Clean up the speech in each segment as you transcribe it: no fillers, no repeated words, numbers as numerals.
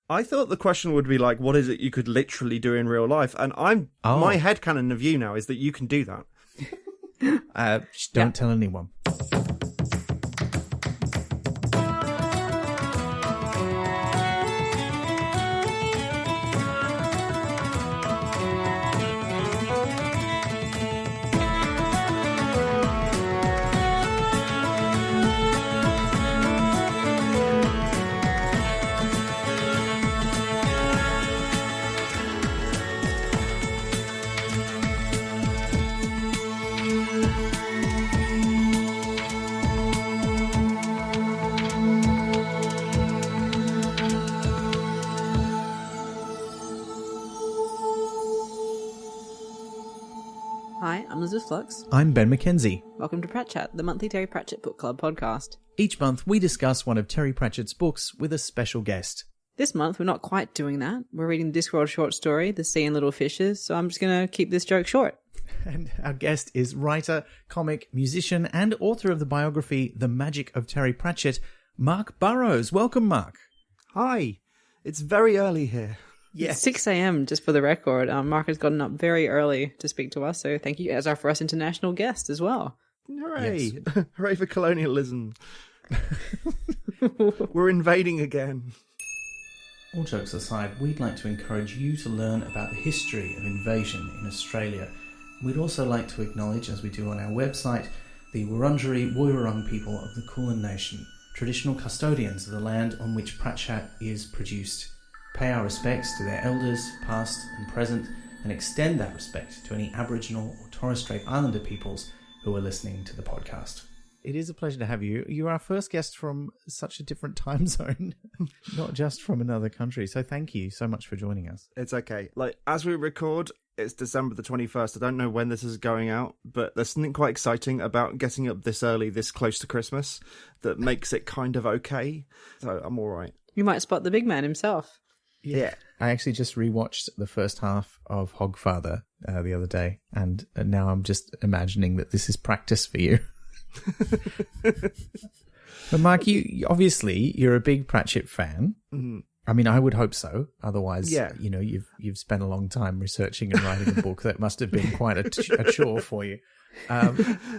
I thought the question would be like, what is it you could literally do in real life? And my headcanon of you now is that you can do that. Don't tell anyone. Hi, I'm Elizabeth Flux. I'm Ben McKenzie. Welcome to Pratchett, the monthly Terry Pratchett Book Club podcast. Each month, we discuss one of Terry Pratchett's books with a special guest. This month, we're not quite doing that. We're reading the Discworld short story, The Sea and Little Fishes, so I'm just going to keep this joke short. And our guest is writer, comic, musician, and author of the biography The Magic of Terry Pratchett, Marc Burrows. Welcome, Marc. Hi. It's very early here. Yes. 6 a.m., just for the record. Marc has gotten up very early to speak to us, so thank you as our first international guest as well. Hooray. Yes. Hooray for colonialism. We're invading again. All jokes aside, we'd like to encourage you to learn about the history of invasion in Australia. We'd also like to acknowledge, as we do on our website, the Wurundjeri Woiwurrung people of the Kulin Nation, traditional custodians of the land on which Pratchett is produced. Pay our respects to their elders, past and present, and extend that respect to any Aboriginal or Torres Strait Islander peoples who are listening to the podcast. It is a pleasure to have you. You're our first guest from such a different time zone, not just from another country. So thank you so much for joining us. It's okay. Like, as we record, it's December the 21st. I don't know when this is going out, but there's something quite exciting about getting up this early, this close to Christmas, that makes it kind of okay. So I'm all right. You might spot the big man himself. Yeah. I actually just rewatched the first half of Hogfather the other day, and now I'm just imagining that this is practice for you. But Marc, you're a big Pratchett fan. Mm-hmm. I mean, I would hope so. Otherwise, yeah. You've spent a long time researching and writing a book. That must have been quite a chore for you.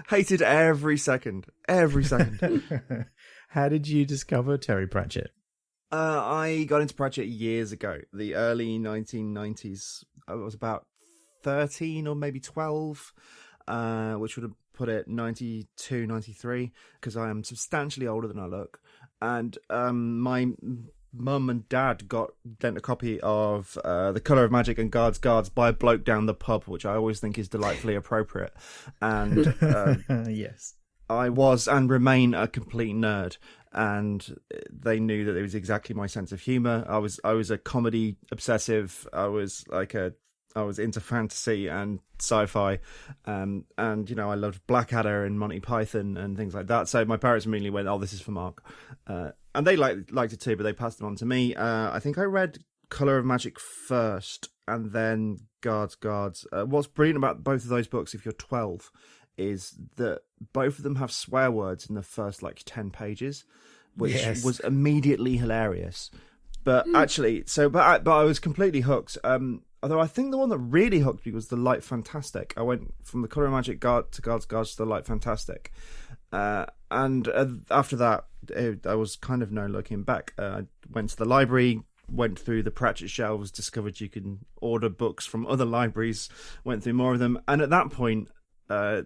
Hated every second. Every second. How did you discover Terry Pratchett? I got into Pratchett years ago, the early 1990s. I was about 13 or maybe 12, which would have put it 92, 93, because I am substantially older than I look. And my mum and dad lent a copy of The Colour of Magic and Guards by a bloke down the pub, which I always think is delightfully appropriate. And yes. I was and remain a complete nerd, and they knew that it was exactly my sense of humor. I was a comedy obsessive. I was into fantasy and sci-fi, and I loved Blackadder and Monty Python and things like that. So my parents immediately went, "Oh, this is for Marc," and they liked it too, but they passed it on to me. I think I read Colour of Magic first, and then Guards. What's brilliant about both of those books, if you're 12, is that both of them have swear words in the first 10 pages, which was immediately hilarious. But actually, but I was completely hooked. Although I think the one that really hooked me was The Light Fantastic. I went from The Colour of Magic to Guards to The Light Fantastic. And after that, I was kind of no looking back. I went to the library, went through the Pratchett shelves, discovered you can order books from other libraries, went through more of them. And at that point, there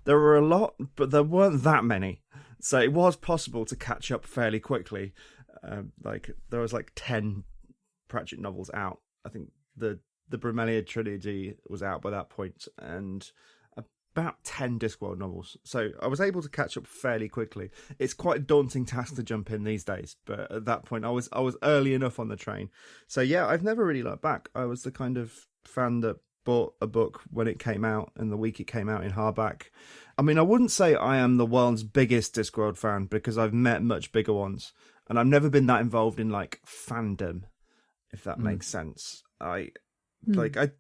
were a lot, but there weren't that many. So it was possible to catch up fairly quickly. There was 10 Pratchett novels out. I think the Bromeliad trilogy was out by that point, and about 10 Discworld novels. So I was able to catch up fairly quickly. It's quite a daunting task to jump in these days, but at that point I was early enough on the train. So yeah, I've never really looked back. I was the kind of fan that bought a book when it came out and the week it came out in hardback. I mean, I wouldn't say I am the world's biggest Discworld fan, because I've met much bigger ones, and I've never been that involved in fandom, if that makes sense. I've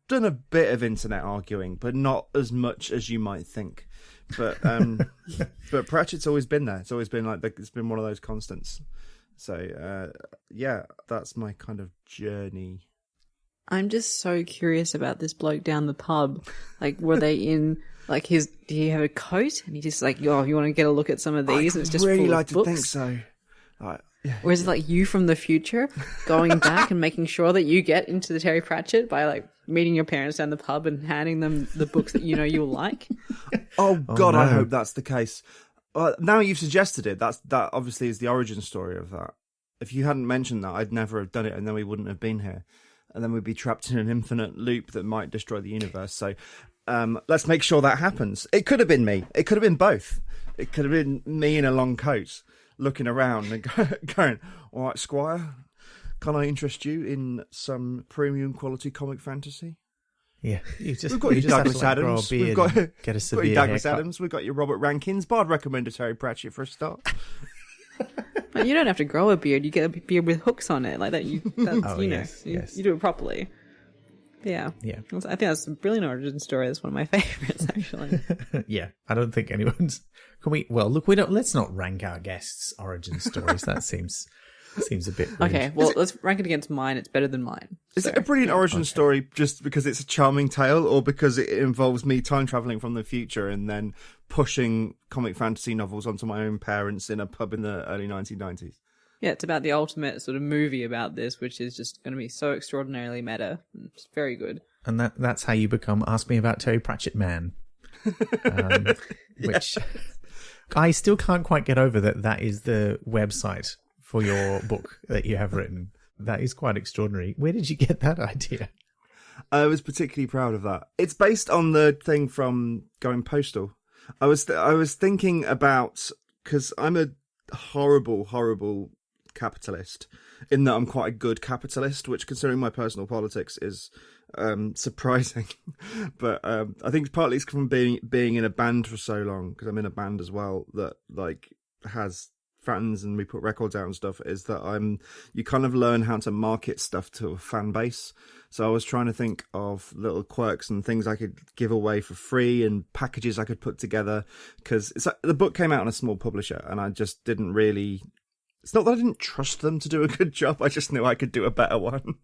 done a bit of internet arguing, but not as much as you might think. But but Pratchett's always been there. It's always been it's been one of those constants. So, yeah, that's my kind of journey. I'm just so curious about this bloke down the pub. Like, were they in, like, do he have a coat? And he just like, you want to get a look at some of these? And it's just really full like of books? to think so. Yeah. Or is it like you from the future going back and making sure that you get into the Terry Pratchett by like meeting your parents down the pub and handing them the books that you know you'll like? Oh God, no. I hope that's the case. Now you've suggested it, that obviously is the origin story of that. If you hadn't mentioned that, I'd never have done it, and then we wouldn't have been here. And then we'd be trapped in an infinite loop that might destroy the universe. So let's make sure that happens. It could have been me. It could have been both. It could have been me in a long coat, looking around and going, all right, Squire, can I interest you in some premium quality comic fantasy? Yeah, We've got your Douglas Adams. We've got get a your severe Douglas haircut. Adams. We've got your Robert Rankins. But I'd recommend a Terry Pratchett for a start. But you don't have to grow a beard. You get a beard with hooks on it like that. That's, Oh, yes, yes. You do it properly. Yeah. Yeah. I think that's a brilliant origin story. That's one of my favorites, actually. Yeah, I don't think anyone's. Can we? Well, look, we don't. Let's not rank our guests' origin stories. That seems a bit rude. Okay, well, let's rank it against mine. It's better than mine. Is it a brilliant origin story just because it's a charming tale, or because it involves me time travelling from the future and then pushing comic fantasy novels onto my own parents in a pub in the early 1990s? Yeah, it's about the ultimate sort of movie about this, which is just going to be so extraordinarily meta. It's very good. And that's how you become Ask Me About Terry Pratchett Man. Which I still can't quite get over that is the website for your book that you have written. That is quite extraordinary. Where did you get that idea? I was particularly proud of that. It's based on the thing from Going Postal. I was thinking about, because I'm a horrible capitalist, in that I'm quite a good capitalist, which, considering my personal politics, is surprising. But I think partly it's from being in a band for so long, because I'm in a band as well that like has fans and we put records out and stuff, is that you kind of learn how to market stuff to a fan base. So I was trying to think of little quirks and things I could give away for free and packages I could put together, because the book came out on a small publisher and I just didn't really. It's not that I didn't trust them to do a good job. I just knew I could do a better one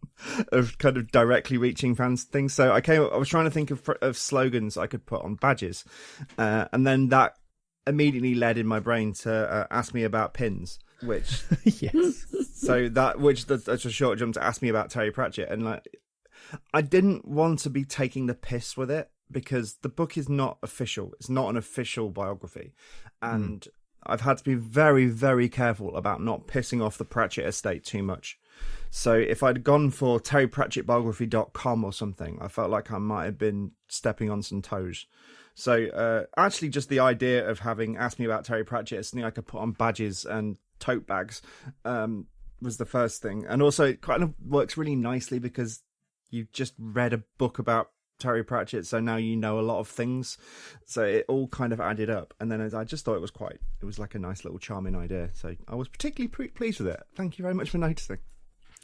of kind of directly reaching fans things. So I was trying to think of slogans I could put on badges, and then that immediately led in my brain to Ask Me About Pins, which Yes. so that's a short jump to Ask Me About Terry Pratchett. And like, I didn't want to be taking the piss with it, because the book is not official. It's not an official biography, and I've had to be very, very careful about not pissing off the Pratchett estate too much. So if I'd gone for terrypratchettbiography.com or something, I felt like I might have been stepping on some toes. So actually just the idea of having Asked Me About Terry Pratchett as something I could put on badges and tote bags was the first thing. And also it kind of works really nicely because you've just read a book about Terry Pratchett, so now you know a lot of things. So it all kind of added up. And then I just thought it was like a nice little charming idea. So I was particularly pleased with it. Thank you very much for noticing.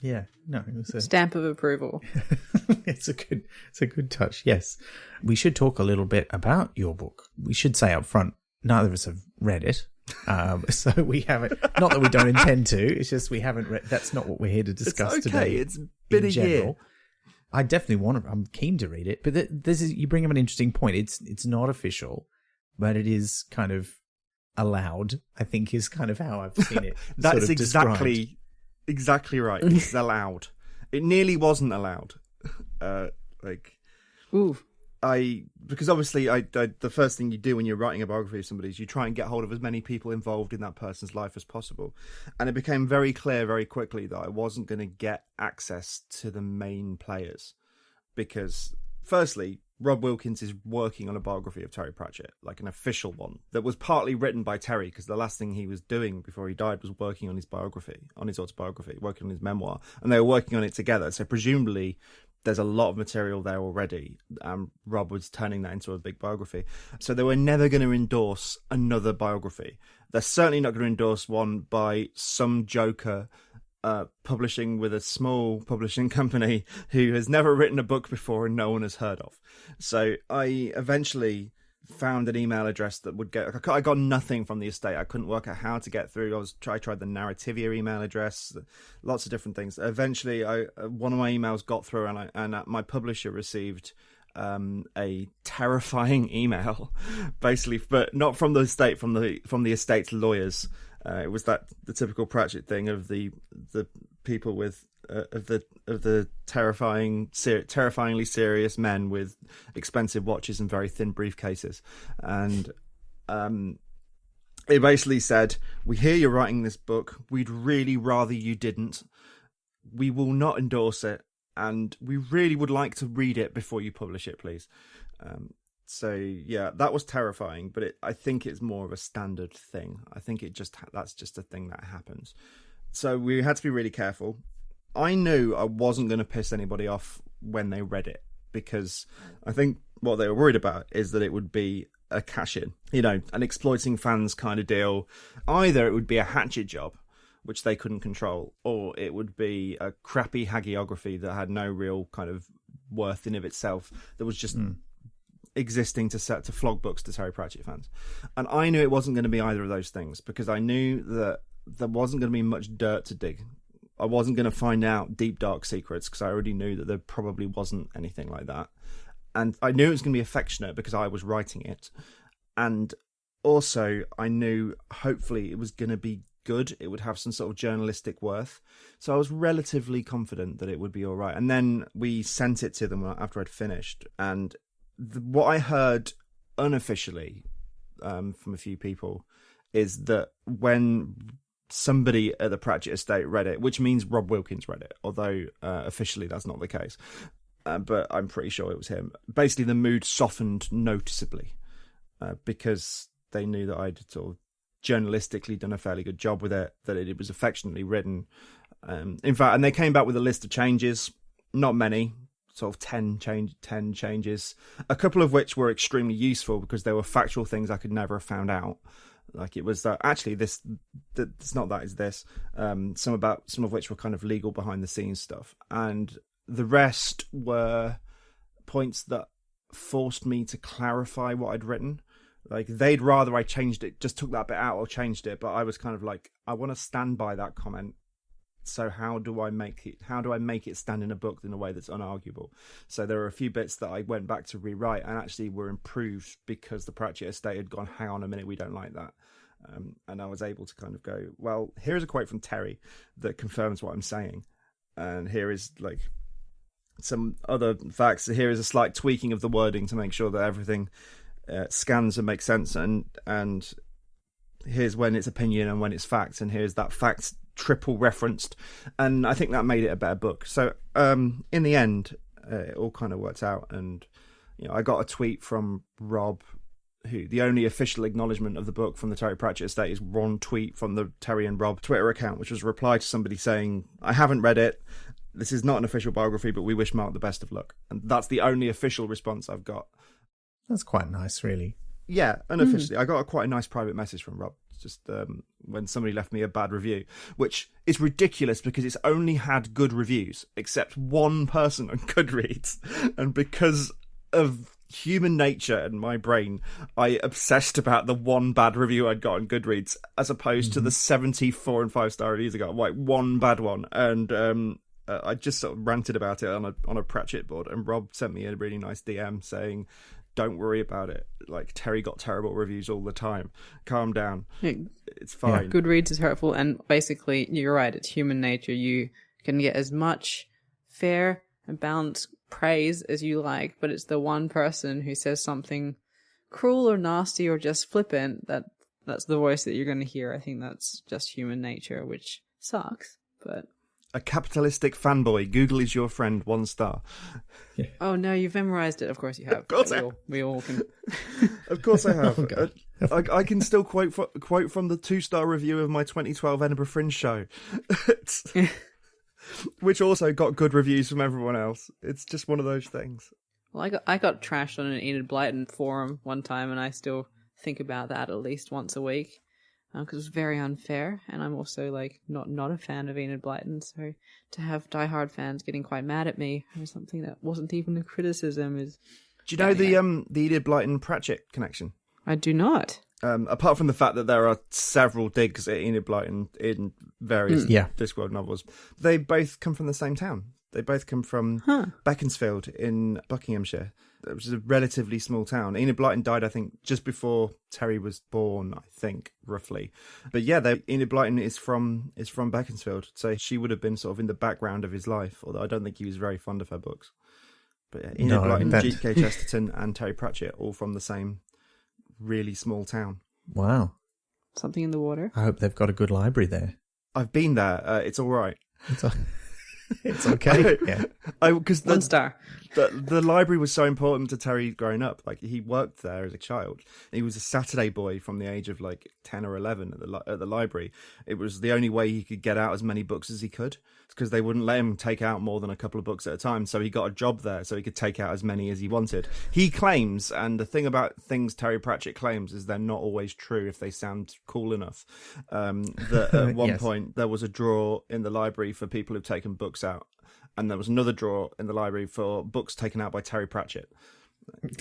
Yeah, no, it was Stamp of approval. it's a good touch. Yes, we should talk a little bit about your book. We should say up front, neither of us have read it, so we haven't. Not that we don't intend to. It's just we haven't read. That's not what we're here to discuss it's okay. today. It's been a year. I definitely I'm keen to read it, but you bring up an interesting point. It's not official, but it is kind of allowed. I think is kind of how I've seen it. That's sort of described. Exactly right. It's allowed. It nearly wasn't allowed. Ooh. Because obviously the first thing you do when you're writing a biography of somebody is you try and get hold of as many people involved in that person's life as possible. And it became very clear very quickly that I wasn't going to get access to the main players, because firstly, Rob Wilkins is working on a biography of Terry Pratchett, like an official one, that was partly written by Terry, because the last thing he was doing before he died was working on his autobiography, working on his memoir, and they were working on it together. So presumably there's a lot of material there already. Rob was turning that into a big biography. So they were never going to endorse another biography. They're certainly not going to endorse one by some joker publishing with a small publishing company who has never written a book before and no one has heard of. So I eventually found an email address that would get. I got nothing from the estate. I couldn't work out how to get through. I tried the Narrativia email address, lots of different things. Eventually, one of my emails got through, and my publisher received a terrifying email, basically, but not from the estate, from the estate's lawyers. It was the typical Pratchett thing of the people with of the terrifyingly serious men with expensive watches and very thin briefcases, and it basically said, "We hear you're writing this book. We'd really rather you didn't. We will not endorse it, and we really would like to read it before you publish it, please." So yeah, that was terrifying, but I think it's more of a standard thing. I think that's just a thing that happens. So we had to be really careful. I knew I wasn't going to piss anybody off when they read it, because I think what they were worried about is that it would be a cash-in, an exploiting fans kind of deal. Either it would be a hatchet job, which they couldn't control, or it would be a crappy hagiography that had no real kind of worth in of itself, that was just existing to flog books to Terry Pratchett fans. And I knew it wasn't going to be either of those things, because I knew that there wasn't going to be much dirt to dig. I wasn't going to find out deep, dark secrets, because I already knew that there probably wasn't anything like that. And I knew it was going to be affectionate because I was writing it. And also, I knew hopefully it was going to be good. It would have some sort of journalistic worth. So I was relatively confident that it would be all right. And then we sent it to them after I'd finished. And what I heard unofficially from a few people is that when somebody at the Pratchett estate read it, which means Rob Wilkins read it, although officially that's not the case, but I'm pretty sure it was him. Basically, the mood softened noticeably because they knew that I'd sort of journalistically done a fairly good job with it, that it was affectionately written. In fact, and they came back with a list of changes, not many, sort of 10 changes, a couple of which were extremely useful because they were factual things I could never have found out. Like it was actually it's not that, it's this. Some of which were kind of legal behind the scenes stuff, and the rest were points that forced me to clarify what I'd written. Like they'd rather I changed it, just took that bit out or changed it, but I was kind of like, I want to stand by that comment. So how do I make it stand in a book in a way that's unarguable? So there are a few bits that I went back to rewrite and actually were improved because the Pratchett estate had gone, hang on a minute, we don't like that. And I was able to kind of go, well, here's a quote from Terry that confirms what I'm saying. And here is like some other facts. Here is a slight tweaking of the wording to make sure that everything scans and makes sense. And here's when it's opinion and when it's facts. And here's that fact triple referenced, and I think that made it a better book. So in the end, it all kind of worked out, and I got a tweet from Rob, who the only official acknowledgement of the book from the Terry Pratchett estate is one tweet from the Terry and Rob Twitter account, which was a reply to somebody saying, "I haven't read it. This is not an official biography, but we wish Marc the best of luck." And that's the only official response I've got. That's quite nice, really. Yeah, unofficially. I got quite a nice private message from Rob, just when somebody left me a bad review, which is ridiculous because it's only had good reviews, except one person on Goodreads. And because of human nature and my brain, I obsessed about the one bad review I'd got on Goodreads, as opposed to the 74 and 5-star reviews I got, like one bad one. And I just sort of ranted about it on a Pratchett board, and Rob sent me a really nice DM saying, "Don't worry about it. Like, Terry got terrible reviews all the time. Calm down. It's fine." Yeah. Goodreads is hurtful, and basically, you're right, it's human nature. You can get as much fair and balanced praise as you like, but it's the one person who says something cruel or nasty or just flippant that's the voice that you're going to hear. I think that's just human nature, which sucks, but... A capitalistic fanboy. Google is your friend. 1 star. Yeah. Oh no, you've memorized it. Of course you have. Of course we all can. Of course I have. I can still quote from the 2-star review of my 2012 Edinburgh Fringe show, which also got good reviews from everyone else. It's just one of those things. Well, I got trashed on an Enid Blyton forum one time, and I still think about that at least once a week. Because it was very unfair, and I'm also like not a fan of Enid Blyton, so to have diehard fans getting quite mad at me for something that wasn't even a criticism is Do you know the Enid Blyton Pratchett connection? I do not. Apart from the fact that there are several digs at Enid Blyton in various Discworld novels, they both come from the same town. They both come from Beaconsfield in Buckinghamshire, which is a relatively small town. Enid Blyton died, I think, just before Terry was born, I think, roughly. But yeah, Enid Blyton is from Beaconsfield, so she would have been sort of in the background of his life, although I don't think he was very fond of her books. But yeah, Enid Blyton, G.K. Chesterton and Terry Pratchett, all from the same really small town. Wow. Something in the water? I hope they've got a good library there. I've been there. It's all right. It's okay. Yeah. Because 1 star. The library was so important to Terry growing up. Like, he worked there as a child. He was a Saturday boy from the age of like 10 or 11 at the library. It was the only way he could get out as many books as he could, because they wouldn't let him take out more than a couple of books at a time. So he got a job there so he could take out as many as he wanted. He claims, and the thing about things Terry Pratchett claims is they're not always true if they sound cool enough, that at one point there was a drawer in the library for people who've taken books out, and there was another drawer in the library for books taken out by Terry Pratchett.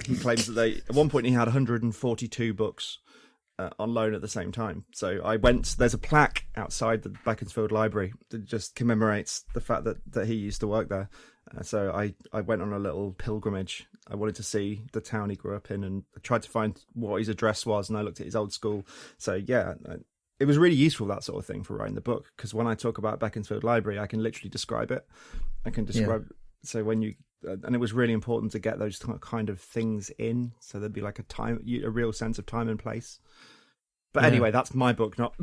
He claims that at one point he had 142 books on loan at the same time. So there's a plaque outside the Beaconsfield Library that just commemorates the fact that he used to work there. So I went on a little pilgrimage. I wanted to see the town he grew up in, and I tried to find what his address was, and I looked at his old school. So yeah, it was really useful, that sort of thing, for writing the book, because when I talk about Beaconsfield Library, I can literally describe it. I can describe so when you and it was really important to get those kind of things in, so there'd be like a real sense of time and place. But anyway, that's my book, not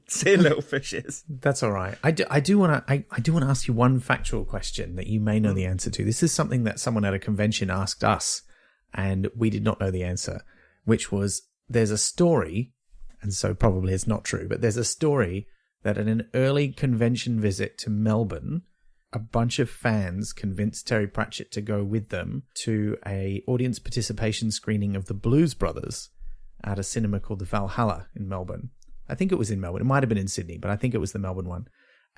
Seeing Little Fishes. That's all right. I do want to ask you one factual question that you may know the answer to. This is something that someone at a convention asked us, and we did not know the answer, which was, there's a story, and so probably it's not true, but there's a story that at an early convention visit to Melbourne, a bunch of fans convinced Terry Pratchett to go with them to a audience participation screening of The Blues Brothers at a cinema called the Valhalla in Melbourne. I think it was in Melbourne. It might have been in Sydney, but I think it was the Melbourne one.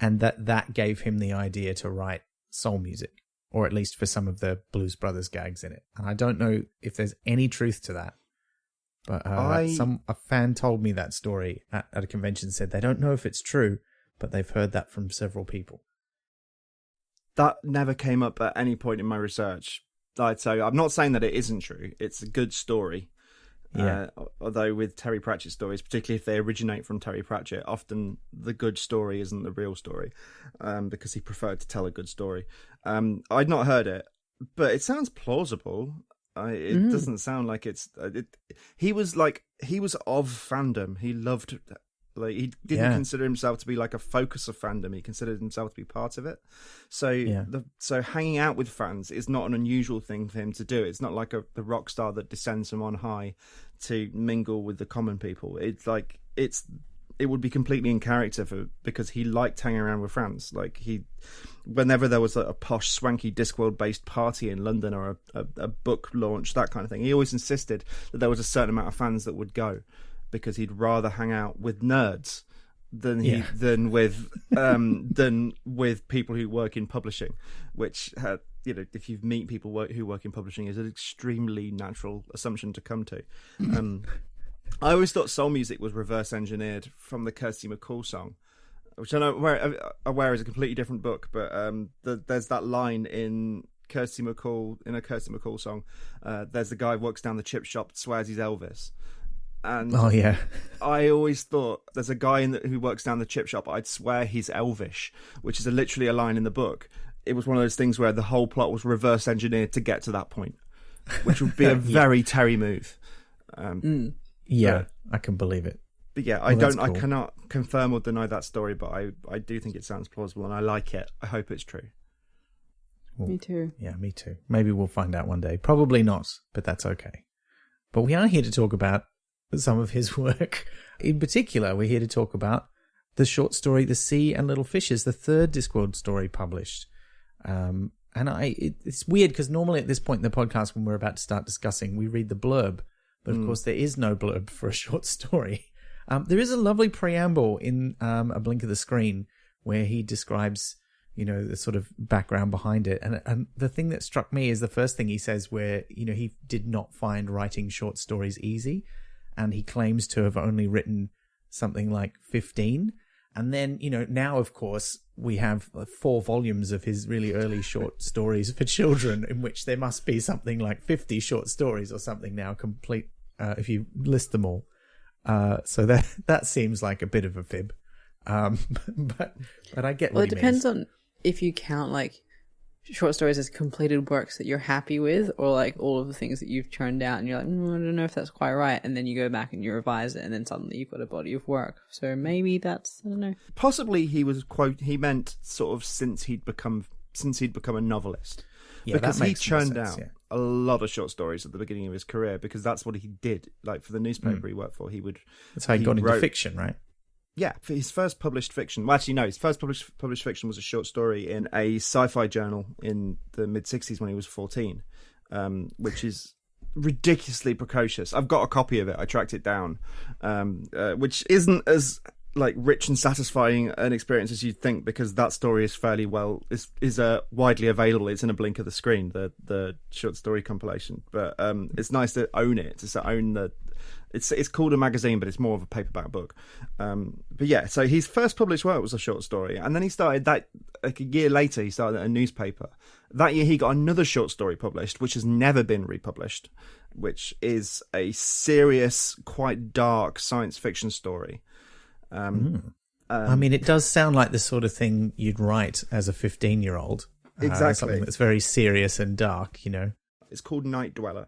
And that gave him the idea to write soul music, or at least for some of the Blues Brothers gags in it. And I don't know if there's any truth to that. But a fan told me that story at a convention, said they don't know if it's true, but they've heard that from several people. That never came up at any point in my research. So I'm not saying that it isn't true. It's a good story. Yeah. Although with Terry Pratchett stories, particularly if they originate from Terry Pratchett, often the good story isn't the real story, because he preferred to tell a good story. I'd not heard it, but it sounds plausible. It doesn't sound like it's. He was of fandom. He loved. Like, he didn't consider himself to be like a focus of fandom. He considered himself to be part of it. So so hanging out with fans is not an unusual thing for him to do. It's not like the rock star that descends from on high to mingle with the common people. It's like it would be completely in character because he liked hanging around with fans. Like, whenever there was a posh, swanky Discworld based party in London or a book launch, that kind of thing, he always insisted that there was a certain amount of fans that would go, because he'd rather hang out with nerds than with people who work in publishing, which if you meet people who work in publishing, is an extremely natural assumption to come to. I always thought soul music was reverse engineered from the Kirsty MacColl song, which I know aware is a completely different book, but there's that line in a Kirsty MacColl song. There's the guy who works down the chip shop, swears he's Elvis. And I always thought there's a guy who works down the chip shop, I'd swear he's Elvish, which is literally a line in the book. It was one of those things where the whole plot was reverse engineered to get to that point, which would be a very Terry move. I can believe it. But yeah, cool. I cannot confirm or deny that story, but I do think it sounds plausible, and I like it. I hope it's true. Me too. Yeah, me too. Maybe we'll find out one day. Probably not, but that's okay. But we are here to talk about some of his work. In particular, we're here to talk about the short story The Sea and Little Fishes, the third Discworld story published. And it's weird because normally at this point in the podcast, when we're about to start discussing, we read the blurb. But of course, there is no blurb for a short story. There is a lovely preamble in A Blink of the Screen where he describes, the sort of background behind it. And the thing that struck me is the first thing he says, where, he did not find writing short stories easy. And he claims to have only written something like 15. And then, now, of course, we have 4 volumes of his really early short stories for children, in which there must be something like 50 short stories or something now complete, if you list them all. So that seems like a bit of a fib. But I get what he means. It depends on if you count like short stories as completed works that you're happy with, or like all of the things that you've churned out and you're like, I don't know if that's quite right, and then you go back and you revise it, and then suddenly you've got a body of work. So maybe that's, I don't know. Possibly he meant sort of since he'd become a novelist. Yeah, because that he makes churned sense, out yeah. a lot of short stories at the beginning of his career, because that's what he did. Like for the newspaper he worked for, that's how he got into fiction, right? Yeah, for his first published fiction. Well, actually, no, his first published fiction was a short story in a sci-fi journal in the mid-'60s when he was 14, which is ridiculously precocious. I've got a copy of it. I tracked it down, which isn't as like rich and satisfying an experience as you'd think, because that story is fairly is widely available. It's in a blink of the screen, the short story compilation. But it's nice to own it, to own the. It's called a magazine, but it's more of a paperback book. But yeah, so his first published work was a short story, and then he started that like a year later. He started at a newspaper. That year, he got another short story published, which has never been republished, which is a serious, quite dark science fiction story. I mean, it does sound like the sort of thing you'd write as a 15-year-old. Exactly, something that's very serious and dark. It's called Night Dweller.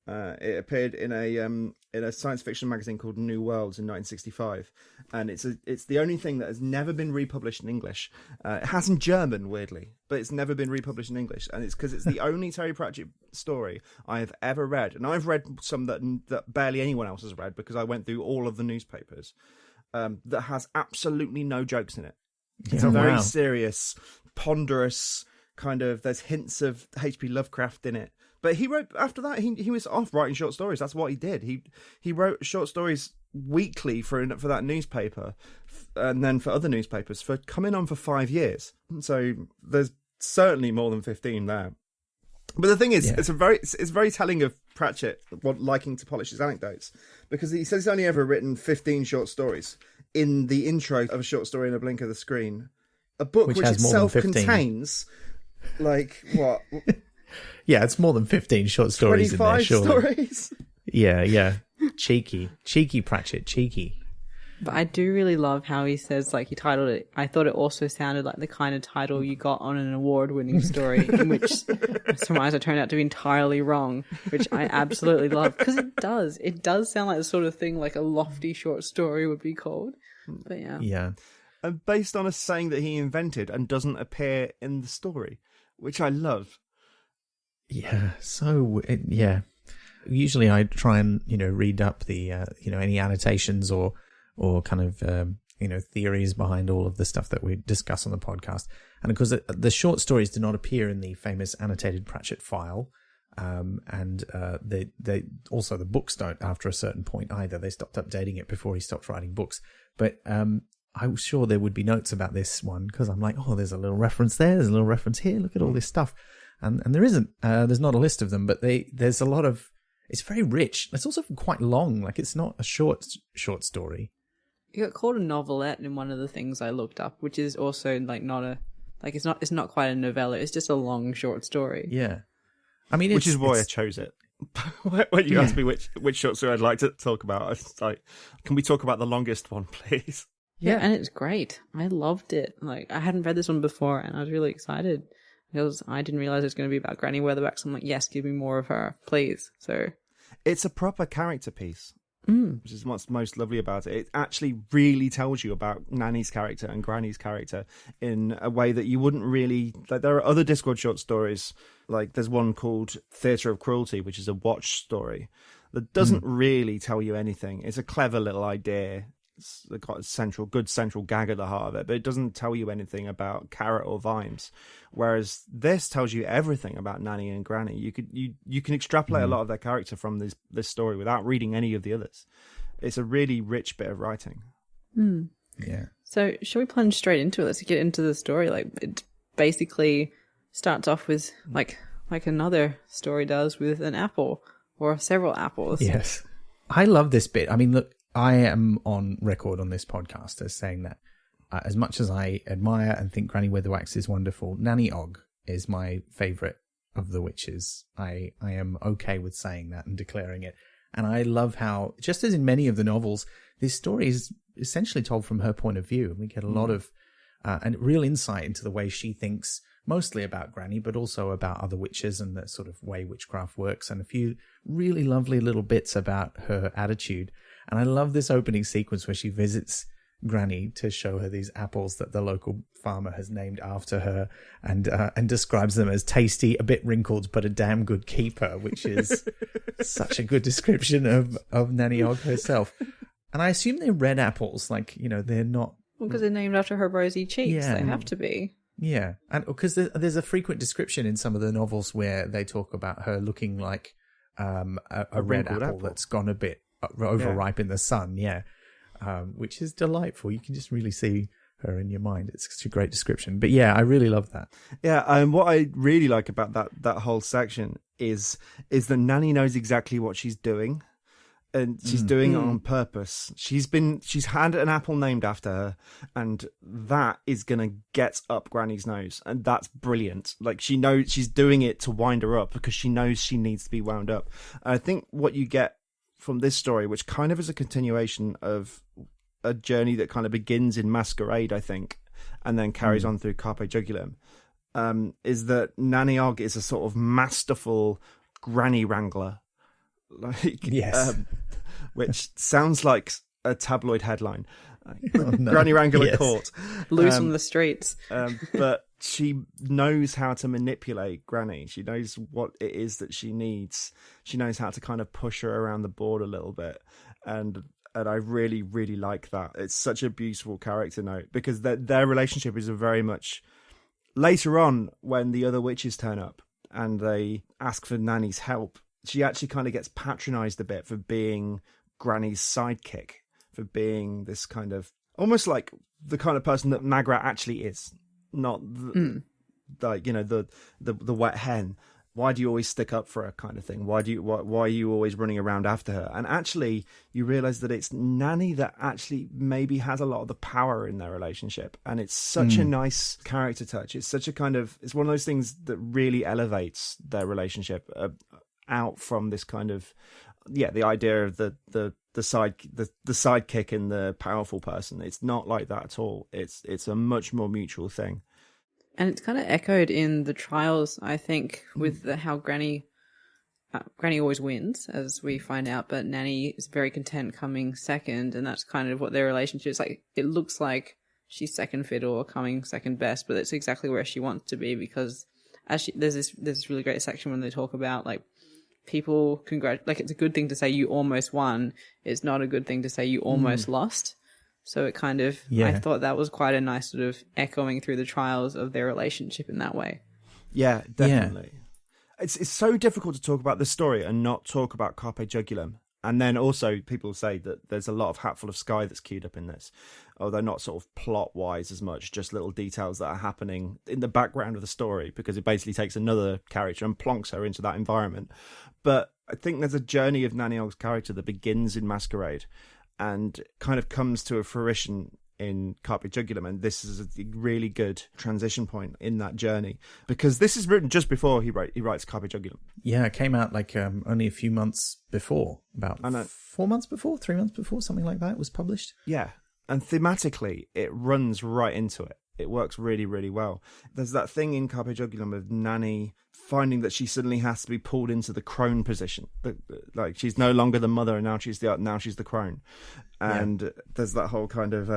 It appeared in a science fiction magazine called New Worlds in 1965, and it's the only thing that has never been republished in English. It has in German, weirdly, but it's never been republished in English, and it's because it's the only Terry Pratchett story I have ever read, and I've read some that barely anyone else has read, because I went through all of the newspapers, that has absolutely no jokes in it. It's a very serious, ponderous kind of. There's hints of H.P. Lovecraft in it. But he wrote, after that, he was off writing short stories. That's what he did. He wrote short stories weekly for that newspaper, and then for other newspapers, for coming on for 5 years. So there's certainly more than 15 there. But the thing is, it's very telling of Pratchett liking to polish his anecdotes, because he says he's only ever written 15 short stories. In the intro of A Short Story in a Blink of the Screen, a book which itself contains, like, what? Yeah, it's more than 15 short stories in there, surely. 25 stories? Yeah. Cheeky Pratchett, cheeky. But I do really love how he says, like, he titled it, I thought it also sounded like the kind of title you got on an award-winning story, in which sometimes it turned out to be entirely wrong, which I absolutely love. Because it does. It does sound like the sort of thing like a lofty short story would be called. But yeah. Yeah. And based on a saying that he invented and doesn't appear in the story, which I love. Yeah, yeah. Usually I try and, read up the, any annotations or kind of, theories behind all of the stuff that we discuss on the podcast. And of course, the short stories do not appear in the famous annotated Pratchett file. And they also, the books don't after a certain point either. They stopped updating it before he stopped writing books. But I was sure there would be notes about this one, because I'm like, oh, there's a little reference there, there's a little reference here, look at all this stuff. And there isn't. There's not a list of them, but there's a lot of. It's very rich. It's also quite long. Like, it's not a short story. It got called a novelette in one of the things I looked up, which is also like it's not quite a novella. It's just a long short story. Yeah, I mean, which is why I chose it. When you asked me which short story I'd like to talk about, I was like, can we talk about the longest one, please? Yeah, and it's great. I loved it. Like, I hadn't read this one before, and I was really excited. Because I didn't realize it was going to be about Granny Weatherwax. I'm like, yes, give me more of her, please. So it's a proper character piece, which is what's most lovely about it. It actually really tells you about Nanny's character and Granny's character in a way that you wouldn't really. Like, there are other Discworld short stories, like there's one called Theatre of Cruelty, which is a watch story that doesn't really tell you anything. It's a clever little idea. It's got a good central gag at the heart of it, but it doesn't tell you anything about Carrot or Vimes. Whereas this tells you everything about Nanny and Granny. You can extrapolate a lot of their character from this story without reading any of the others. It's a really rich bit of writing. Yeah. So shall we plunge straight into it? Let's get into the story. Like, it's basically starts off with like another story does, with an apple or several apples. Yes. I love this bit. I mean, look, I am on record on this podcast as saying that as much as I admire and think Granny Weatherwax is wonderful, Nanny Ogg is my favourite of the witches. I am okay with saying that and declaring it. And I love how, just as in many of the novels, this story is essentially told from her point of view. We get a lot of and real insight into the way she thinks, mostly about Granny, but also about other witches and the sort of way witchcraft works, and a few really lovely little bits about her attitude. And I love this opening sequence where she visits Granny to show her these apples that the local farmer has named after her, and describes them as tasty, a bit wrinkled, but a damn good keeper, which is such a good description of Nanny Ogg herself. And I assume they're red apples, like, you know, they're not... Well, because they're named after her rosy cheeks. Yeah. They have to be. Yeah, and because there's a frequent description in some of the novels where they talk about her looking like a red apple that's gone a bit overripe in the sun, which is delightful. You can just really see her in your mind. It's such a great description. But yeah, I really love that. Yeah, and what I really like about that whole section is that Nanny knows exactly what she's doing. And she's doing it on purpose. She's had an apple named after her, and that is gonna get up Granny's nose, and that's brilliant. Like, she knows she's doing it to wind her up because she knows she needs to be wound up. And I think what you get from this story, which kind of is a continuation of a journey that kind of begins in Masquerade, I think, and then carries on through Carpe Jugulum, is that Nanny Ogg is a sort of masterful granny wrangler. Like, yes, which sounds like a tabloid headline. Granny Wrangler Court, loose on the streets. But she knows how to manipulate Granny. She knows what it is that she needs. She knows how to kind of push her around the board a little bit, and I really, really like that. It's such a beautiful character note, because their relationship is a very much later on when the other witches turn up and they ask for Nanny's help. She actually kind of gets patronized a bit for being Granny's sidekick, for being this kind of almost like the kind of person that Magrat actually is, not like, you know, the wet hen. Why do you always stick up for her, kind of thing? Why are you always running around after her? And actually, you realize that it's Nanny that actually maybe has a lot of the power in their relationship, and it's such a nice character touch. It's such a kind of, it's one of those things that really elevates their relationship out from this kind of, the idea of the sidekick and the powerful person. It's not like that at all. It's a much more mutual thing. And it's kind of echoed in the trials, I think, with how Granny always wins, as we find out, but Nanny is very content coming second, and that's kind of what their relationship is like. It looks like she's second fiddle or coming second best, but it's exactly where she wants to be, because there's this really great section when they talk about, like, people like, it's a good thing to say you almost won. It's not a good thing to say you almost lost. So it kind of, I thought that was quite a nice sort of echoing through the trials of their relationship in that way. Yeah, definitely. Yeah. It's so difficult to talk about this story and not talk about Carpe Jugulum. And then also people say that there's a lot of Hatful of Sky that's queued up in this, although not sort of plot-wise as much, just little details that are happening in the background of the story, because it basically takes another character and plonks her into that environment. But I think there's a journey of Nanny Ogg's character that begins in Masquerade and kind of comes to a fruition in Carpe Jugulum, and this is a really good transition point in that journey, because this is written just before he writes Carpe Jugulum. Yeah, it came out like only a few months before, about 4 months before, 3 months before, something like that, it was published. Yeah, and thematically, it runs right into it. It works really, really well. There's that thing in Carpe Jugulum of Nanny finding that she suddenly has to be pulled into the crone position. Like, she's no longer the mother, and now she's the crone. And there's that whole kind of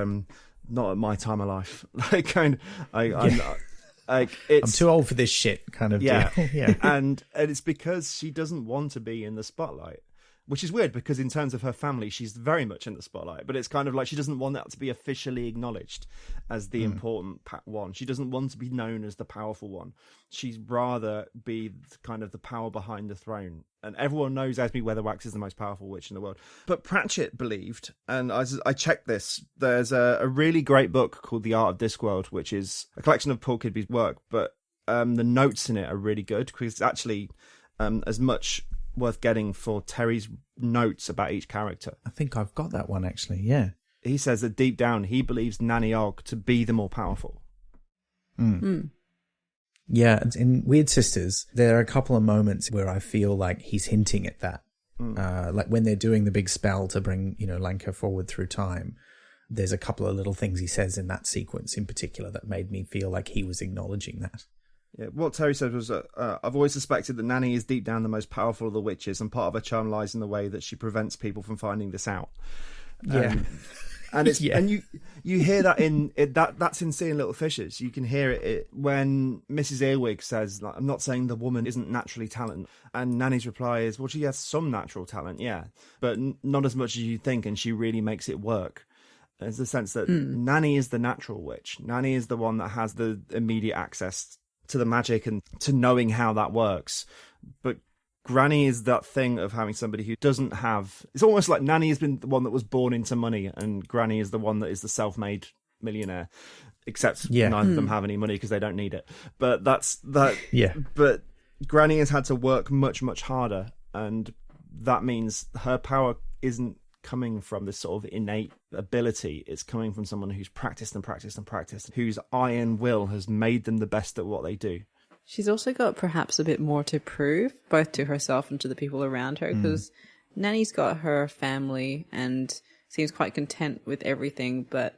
not at my time of life, like kind of, I'm too old for this shit kind of deal. Yeah. And it's because she doesn't want to be in the spotlight. which is weird because in terms of her family, she's very much in the spotlight. But it's kind of like she doesn't want that to be officially acknowledged as the important one. She doesn't want to be known as the powerful one. She'd rather be kind of the power behind the throne. And everyone knows Esme Weatherwax is the most powerful witch in the world. But Pratchett believed, and I checked this, there's a really great book called The Art of Discworld, which is a collection of Paul Kidby's work, but the notes in it are really good because it's actually as much worth getting for Terry's notes about each character. I think I've got that one, actually, yeah. He says that deep down, he believes Nanny Ogg to be the more powerful. Yeah, in Weird Sisters, there are a couple of moments where I feel like he's hinting at that. Like when they're doing the big spell to bring, Lanka forward through time, there's a couple of little things he says in that sequence in particular that made me feel like he was acknowledging that. Yeah, what Terry said was, I've always suspected that Nanny is deep down the most powerful of the witches, and part of her charm lies in the way that she prevents people from finding this out. And it's and you hear that that's in Seeing Little Fishes. You can hear it when Mrs. Earwig says, like, I'm not saying the woman isn't naturally talented. And Nanny's reply is, well, she has some natural talent, yeah, but not as much as you think, and she really makes it work. There's the sense that Nanny is the natural witch. Nanny is the one that has the immediate access to the magic and to knowing how that works. But Granny is that thing of having somebody who doesn't have... It's almost like Nanny has been the one that was born into money, and Granny is the one that is the self-made millionaire, except neither of them have any money because they don't need it. But that's that. Yeah. But Granny has had to work much, much harder, and that means her power isn't coming from this sort of innate ability. It's coming from someone who's practiced and practiced and practiced, whose iron will has made them the best at what they do. She's also got perhaps a bit more to prove, both to herself and to the people around her, because Nanny's got her family and seems quite content with everything. But,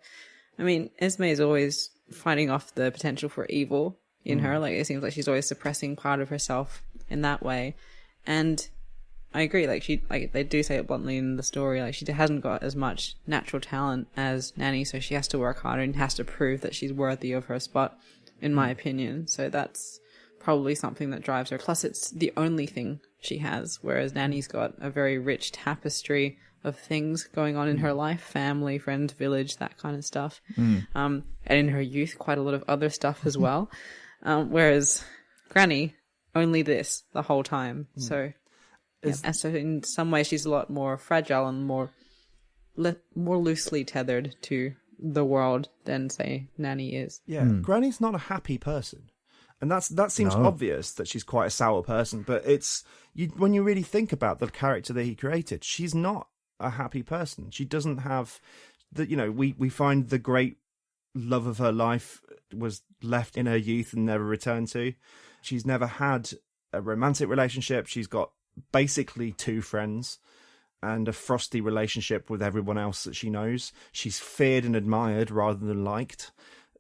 I mean, Esme is always fighting off the potential for evil in her. Like, it seems like she's always suppressing part of herself in that way. And I agree, like they do say it bluntly in the story, like she hasn't got as much natural talent as Nanny, so she has to work harder and has to prove that she's worthy of her spot, in my opinion. So that's probably something that drives her. Plus, it's the only thing she has, whereas Nanny's got a very rich tapestry of things going on in her life, family, friends, village, that kind of stuff. And in her youth, quite a lot of other stuff as well. Whereas Granny, only this the whole time. So... and so in some ways she's a lot more fragile and more loosely tethered to the world than, say, Nanny is. Yeah, Granny's not a happy person. And that seems obvious that she's quite a sour person, but when you really think about the character that he created, she's not a happy person. She doesn't have we find the great love of her life was left in her youth and never returned to. She's never had a romantic relationship. She's got basically two friends and a frosty relationship with everyone else that she knows. She's feared and admired rather than liked.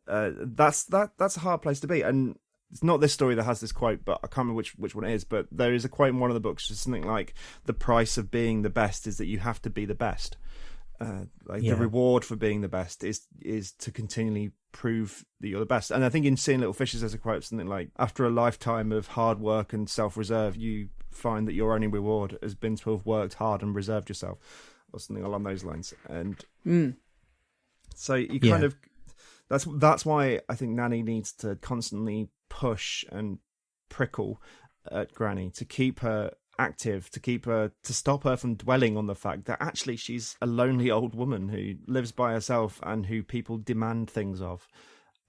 That's a hard place to be. And it's not this story that has this quote, but I can't remember which one it is, but there is a quote in one of the books, just something like, the price of being the best is that you have to be the best. The reward for being the best is to continually prove that you're the best. And I think in Seeing Little Fishes there's a quote, something like, after a lifetime of hard work and self-reserve, you find that your only reward has been to have worked hard and reserved yourself, or something along those lines. And so you kind of that's why I think Nanny needs to constantly push and prickle at Granny to keep her active, to stop her from dwelling on the fact that actually she's a lonely old woman who lives by herself and who people demand things of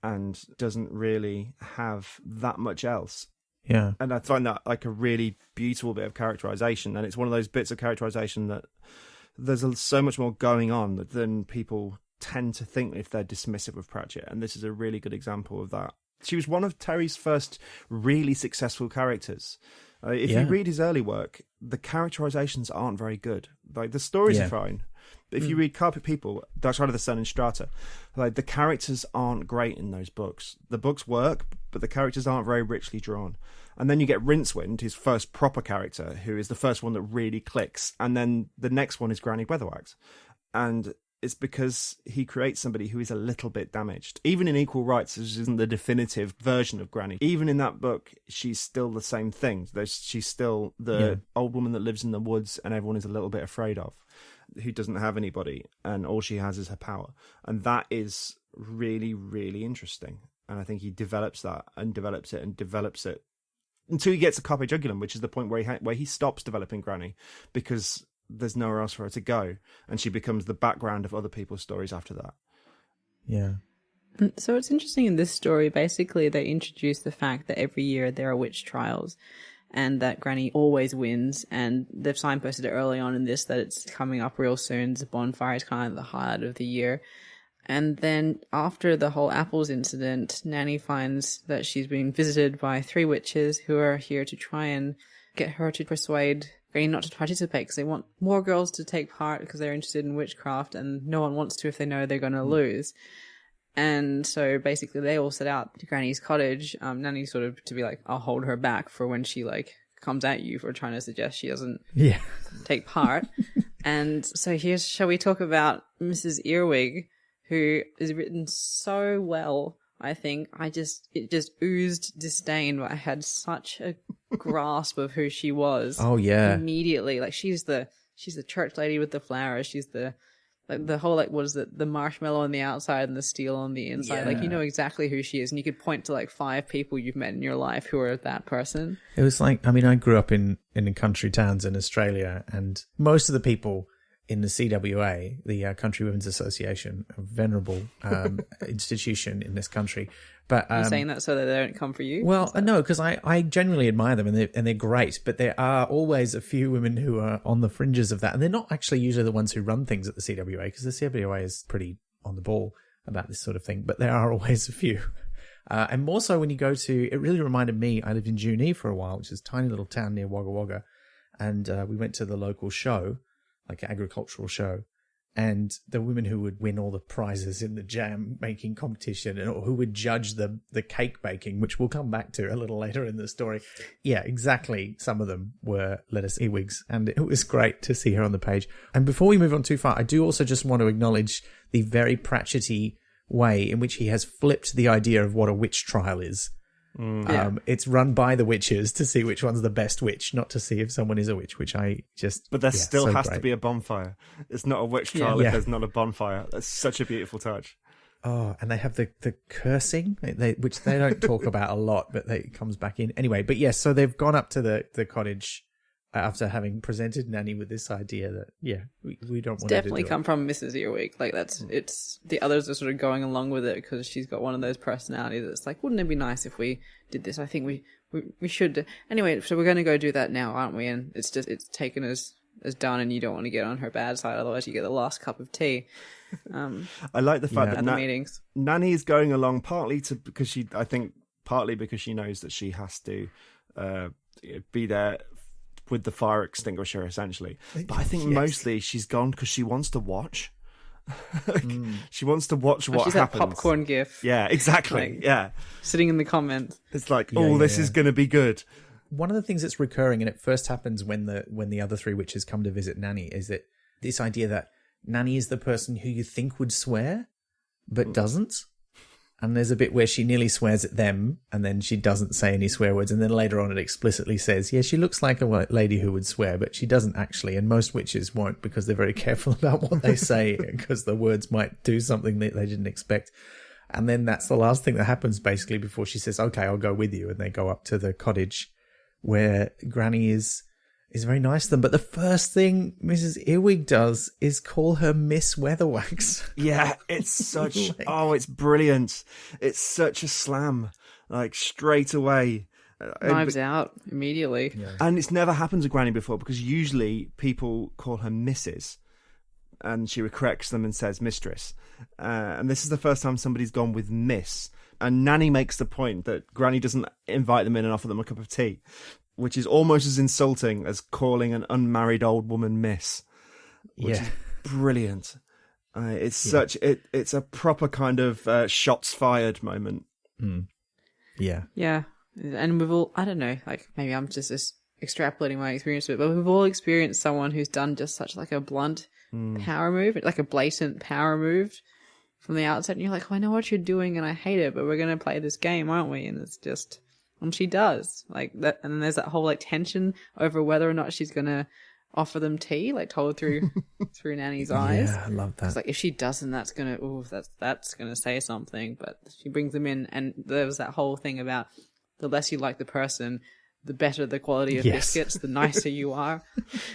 and doesn't really have that much else. Yeah. And I find that like a really beautiful bit of characterization. And it's one of those bits of characterization that there's so much more going on than people tend to think if they're dismissive of Pratchett. And this is a really good example of that. She was one of Terry's first really successful characters. If you read his early work, the characterizations aren't very good. Like, the stories are fine. But if you read Carpet People, Dark Side of the Sun and Strata, like, the characters aren't great in those books. The books work, but the characters aren't very richly drawn. And then you get Rincewind, his first proper character, who is the first one that really clicks. And then the next one is Granny Weatherwax. And it's because he creates somebody who is a little bit damaged. Even in Equal Rights, this isn't the definitive version of Granny. Even in that book, she's still the same thing. She's still the old woman that lives in the woods and everyone is a little bit afraid of, who doesn't have anybody, and all she has is her power. And that is really, really interesting. And I think he develops that and develops it until he gets to Carpe Jugulum, which is the point where he stops developing Granny because there's nowhere else for her to go, and she becomes the background of other people's stories after that. Yeah. So it's interesting in this story, basically they introduce the fact that every year there are witch trials and that Granny always wins, and they've signposted it early on in this that it's coming up real soon. The bonfire is kind of the highlight of the year. And then after the whole apples incident, Nanny finds that she's been visited by 3 witches who are here to try and get her to persuade Granny not to participate because they want more girls to take part because they're interested in witchcraft, and no one wants to if they know they're going to lose. And so basically they all set out to Granny's cottage. Nanny sort of to be like, I'll hold her back for when she comes at you for trying to suggest she doesn't take part. And so shall we talk about Mrs. Earwig, who is written so well. I think it just oozed disdain, but I had such a grasp of who she was. Oh yeah. Immediately. Like she's the church lady with the flowers. She's the whole, what is it? The marshmallow on the outside and the steel on the inside. Yeah. Like, you know exactly who she is. And you could point to 5 people you've met in your life who are that person. It was I grew up in country towns in Australia, and most of the people in the CWA, the Country Women's Association, a venerable institution in this country. But Are you saying that so that they don't come for you? Well, no, because I genuinely admire them, and they're great. But there are always a few women who are on the fringes of that, and they're not actually usually the ones who run things at the CWA, because the CWA is pretty on the ball about this sort of thing. But there are always a few, and more so when you go to. It really reminded me. I lived in Junee for a while, which is a tiny little town near Wagga Wagga, and we went to the local show, like an agricultural show, and the women who would win all the prizes in the jam making competition, or who would judge the cake baking, which we'll come back to a little later in the story. Yeah, exactly. Some of them were lettuce earwigs, and it was great to see her on the page. And before we move on too far, I do also just want to acknowledge the very Pratchett-y way in which he has flipped the idea of what a witch trial is. It's run by the witches to see which one's the best witch, not to see if someone is a witch, which I just... But there still has to be a bonfire. It's not a witch trial if there's not a bonfire. That's such a beautiful touch. Oh, and they have the cursing, which they don't talk about a lot, but it comes back in. Anyway, but yes, so they've gone up to the cottage after having presented Nanny with this idea that, we don't want to definitely come from Mrs. Earwig. It's the others are sort of going along with it because she's got one of those personalities that's like, wouldn't it be nice if we did this? I think we should. Anyway, so we're going to go do that now, aren't we? And it's taken as done, and you don't want to get on her bad side, otherwise you get the last cup of tea. I like the fact that the meetings. Nanny is going along partly because she knows that she has to be there with the fire extinguisher, essentially. But I think mostly she's gone because she wants to watch. She wants to watch what she's happens. That popcorn gif. Yeah, exactly. Sitting in the comments. It's like, this is going to be good. One of the things that's recurring, and it first happens when the other 3 witches come to visit Nanny, is that this idea that Nanny is the person who you think would swear, but doesn't. And there's a bit where she nearly swears at them, and then she doesn't say any swear words. And then later on it explicitly says, she looks like a lady who would swear, but she doesn't actually. And most witches won't, because they're very careful about what they say, because the words might do something that they didn't expect. And then that's the last thing that happens, basically, before she says, okay, I'll go with you. And they go up to the cottage where Granny is very nice to them. But the first thing Mrs. Earwig does is call her Miss Weatherwax. Yeah, it's such... it's brilliant. It's such a slam. Straight away. Knives out immediately. Yeah. And it's never happened to Granny before, because usually people call her Mrs. and she corrects them and says mistress. And this is the first time somebody's gone with Miss. And Nanny makes the point that Granny doesn't invite them in and offer them a cup of tea, which is almost as insulting as calling an unmarried old woman Miss, which is brilliant. It's a proper kind of shots fired moment. Yeah. Yeah. And we've all, I don't know, maybe I'm just extrapolating my experience of it, but we've all experienced someone who's done just such a blunt, power move, like a blatant power move from the outset. And you're like, oh, I know what you're doing and I hate it, but we're going to play this game, aren't we? And it's just, and she does like that. And then there's that whole like tension over whether or not she's going to offer them tea, like told through Nanny's eyes. Yeah, I love that. It's like if she doesn't, that's gonna say something. But she brings them in, and there was that whole thing about the less you like the person, the better the quality of biscuits, the nicer you are.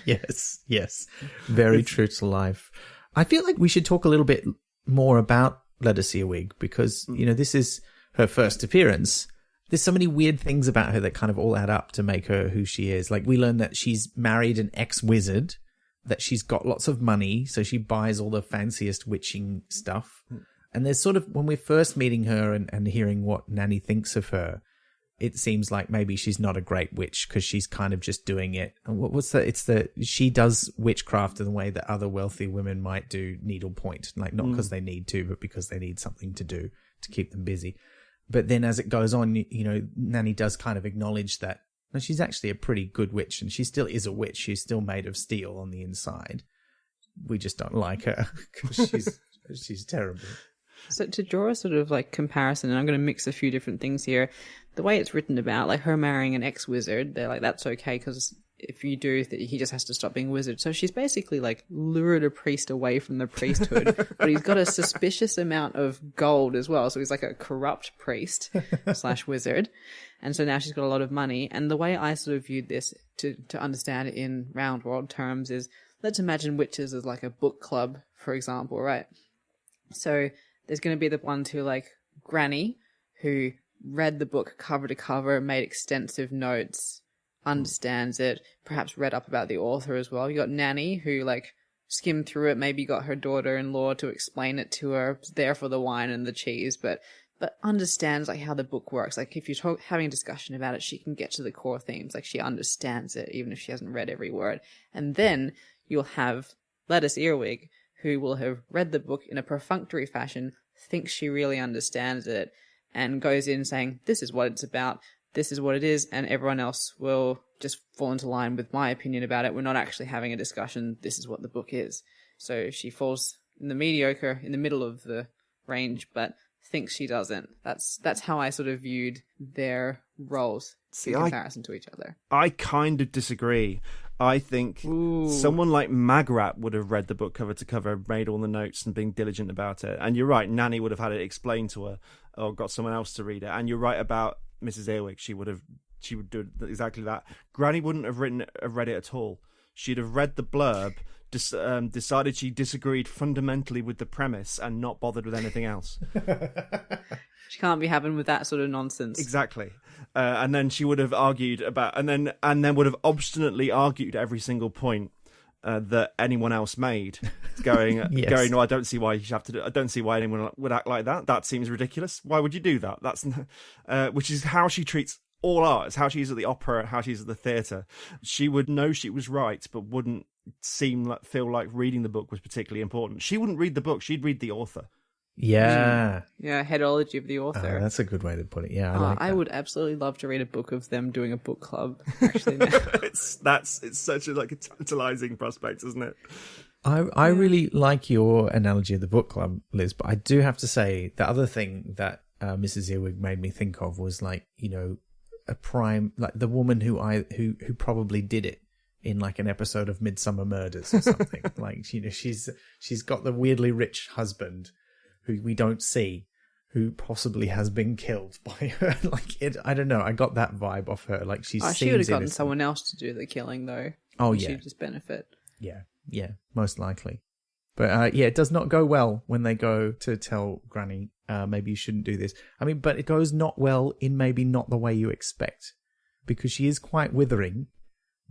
Yes, very true to life. I feel like we should talk a little bit more about Lettuce Earwig because this is her first appearance. There's so many weird things about her that kind of all add up to make her who she is. Like we learn that she's married an ex-wizard, that she's got lots of money, so she buys all the fanciest witching stuff. And there's sort of, when we're first meeting her and hearing what Nanny thinks of her, it seems like maybe she's not a great witch because she's kind of just doing it. And she does witchcraft in the way that other wealthy women might do needlepoint, like not because they need to, but because they need something to do to keep them busy. But then as it goes on, Nanny does kind of acknowledge that she's actually a pretty good witch and she still is a witch. She's still made of steel on the inside. We just don't like her because she's terrible. So to draw a sort of like comparison, and I'm going to mix a few different things here, the way it's written about, like her marrying an ex-wizard, they're like, that's okay because if you do, he just has to stop being a wizard. So she's basically like lured a priest away from the priesthood, but he's got a suspicious amount of gold as well. So he's like a corrupt priest / wizard. And so now she's got a lot of money. And the way I sort of viewed this to understand it in round world terms is, let's imagine witches as like a book club, for example, right? So there's going to be the ones who like Granny, who read the book cover to cover, made extensive notes, understands it, perhaps read up about the author as well. You got Nanny, who like skimmed through it, maybe got her daughter-in-law to explain it to her, there for the wine and the cheese, but understands like how the book works. Like if you're having a discussion about it, she can get to the core themes. Like she understands it, even if she hasn't read every word. And then you'll have Lettuce Earwig, who will have read the book in a perfunctory fashion, thinks she really understands it, and goes in saying, this is what it's about, this is what it is, and everyone else will just fall into line with my opinion about it. We're not actually having a discussion. This is what the book is. So she falls in the mediocre, in the middle of the range, but thinks she doesn't. That's how I sort of viewed their roles in comparison to each other. I kind of disagree. I think someone like Magrat would have read the book cover to cover, made all the notes and been diligent about it. And you're right, Nanny would have had it explained to her or got someone else to read it. And you're right about Mrs. Earwig. She would do exactly that. Granny wouldn't have read it at all. She'd have read the blurb, decided she disagreed fundamentally with the premise and not bothered with anything else. She can't be having with that sort of nonsense. Exactly. And then she would have argued about, and then would have obstinately argued every single point that anyone else made, going, no, I don't see why you should have to do. I don't see why anyone would act like that. That seems ridiculous. Why would you do that? That's which is how she treats all art. It's how she is at the opera, how she is at the theatre. She would know she was right, but wouldn't feel like reading the book was particularly important. She wouldn't read the book. She'd read the author. Yeah. Yeah, headology of the author. That's a good way to put it. Yeah, I would absolutely love to read a book of them doing a book club, actually. Now. It's such a tantalizing prospect, isn't it? I really like your analogy of the book club, Liz, but I do have to say the other thing that Mrs. Earwig made me think of was like, a prime, like the woman who probably did it in like an episode of Midsummer Murders or something. Like, she's got the weirdly rich husband who we don't see, who possibly has been killed by her. I don't know. I got that vibe off her. Like she would have gotten someone else to do the killing, though. Oh yeah, she'd just benefit. Yeah, most likely. But it does not go well when they go to tell Granny, maybe you shouldn't do this. I mean, but it goes not well in maybe not the way you expect, because she is quite withering.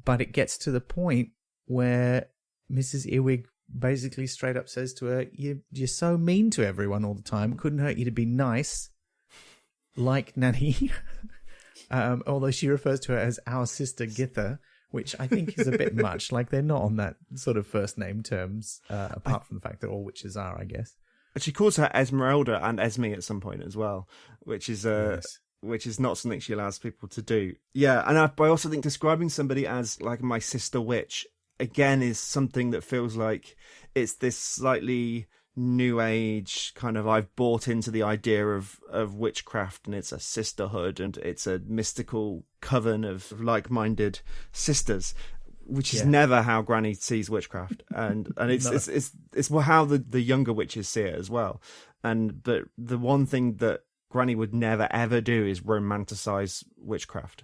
But it gets to the point where Mrs. Earwig basically straight up says to her, you're so mean to everyone all the time. Couldn't hurt you to be nice, like Nanny. Although she refers to her as our sister Githa, which I think is a bit much. Like, they're not on that sort of first name terms, apart from the fact that all witches are, I guess. But she calls her Esmeralda and Esme at some point as well, which is which is not something she allows people to do. Yeah, and I also think describing somebody as like my sister witch again is something that feels like it's this slightly new age kind of, I've bought into the idea of witchcraft, and it's a sisterhood and it's a mystical coven of like-minded sisters, which is never how Granny sees witchcraft, and it's how the younger witches see it as well. But the one thing that Granny would never ever do is romanticize witchcraft,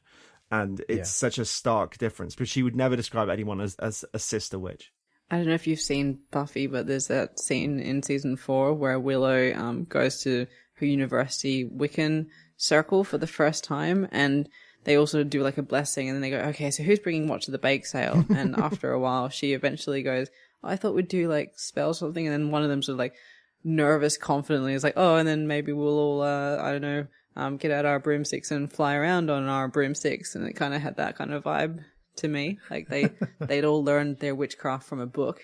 and it's such a stark difference. But she would never describe anyone as a sister witch. I don't know if you've seen Buffy, but there's that scene in season 4 where Willow goes to her university Wiccan circle for the first time, and they also do like a blessing, and then they go, okay, so who's bringing what to the bake sale? And after a while, she eventually goes, I thought we'd do like spell something, and then one of them sort of like nervous, confidently is like, oh, and then maybe we'll all, I don't know, get out our broomsticks and fly around on our broomsticks, and it kind of had that kind of vibe to me. Like they'd all learned their witchcraft from a book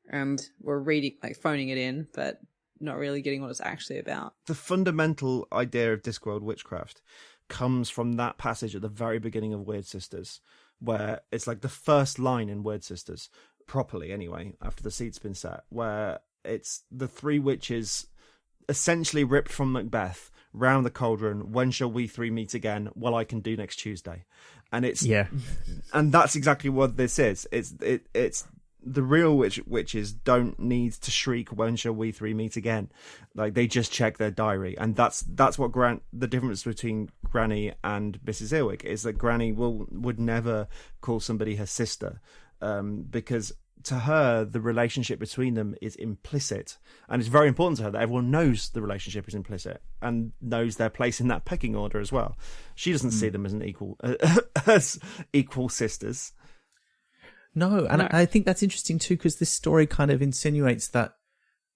and were reading, like phoning it in, but not really getting what it's actually about. The fundamental idea of Discworld witchcraft comes from that passage at the very beginning of Weird Sisters, where it's like the first line in Weird Sisters, properly anyway, after the seed's been set, where it's the three witches essentially ripped from Macbeth, round the cauldron, when shall we three meet again? Well, I can do next Tuesday. And and that's exactly what this is. It's the real witches don't need to shriek, when shall we three meet again? Like, they just check their diary. And that's what the difference between Granny and Mrs. Earwig is, that Granny would never call somebody her sister, because to her, the relationship between them is implicit. And it's very important to her that everyone knows the relationship is implicit and knows their place in that pecking order as well. She doesn't see them as equal sisters. No, and I think that's interesting too, because this story kind of insinuates that,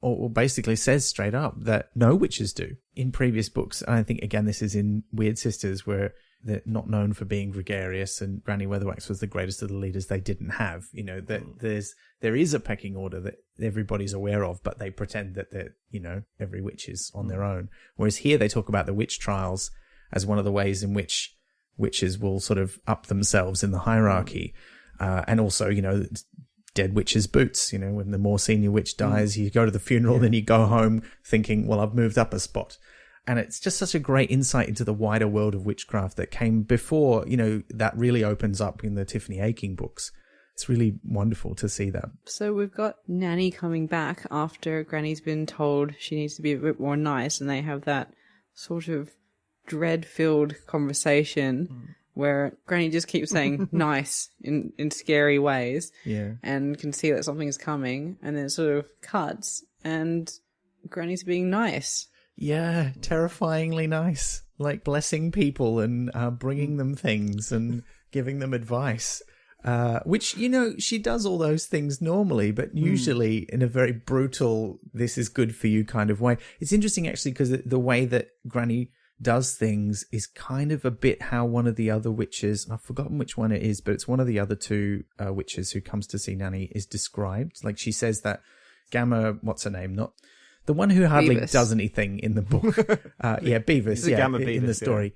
or basically says straight up that no witches do. In previous books, and I think, again, this is in Weird Sisters, where they're not known for being gregarious, and Granny Weatherwax was the greatest of the leaders they didn't have. You know, that there is a pecking order that everybody's aware of, but they pretend that every witch is on their own. Whereas here they talk about the witch trials as one of the ways in which witches will sort of up themselves in the hierarchy. And also, dead witches' boots. When the more senior witch dies, you go to the funeral, then you go home thinking, well, I've moved up a spot. And it's just such a great insight into the wider world of witchcraft that came before, that really opens up in the Tiffany Aching books. It's really wonderful to see that. So we've got Nanny coming back after Granny's been told she needs to be a bit more nice, and they have that sort of dread-filled conversation where Granny just keeps saying nice in scary ways, and can see that something's coming, and then it sort of cuts, and Granny's being nice. Yeah, terrifyingly nice. Like blessing people and bringing them things and giving them advice. Which, she does all those things normally, but usually in a very brutal, this is good for you kind of way. It's interesting, actually, because the way that Granny does things is kind of a bit how one of the other witches, I've forgotten which one it is, but it's one of the other two witches who comes to see Nanny, is described. Like, she says that Gamma, what's her name? Not the one who hardly does anything in the book. Beavis, Gamma Beavis, in the story.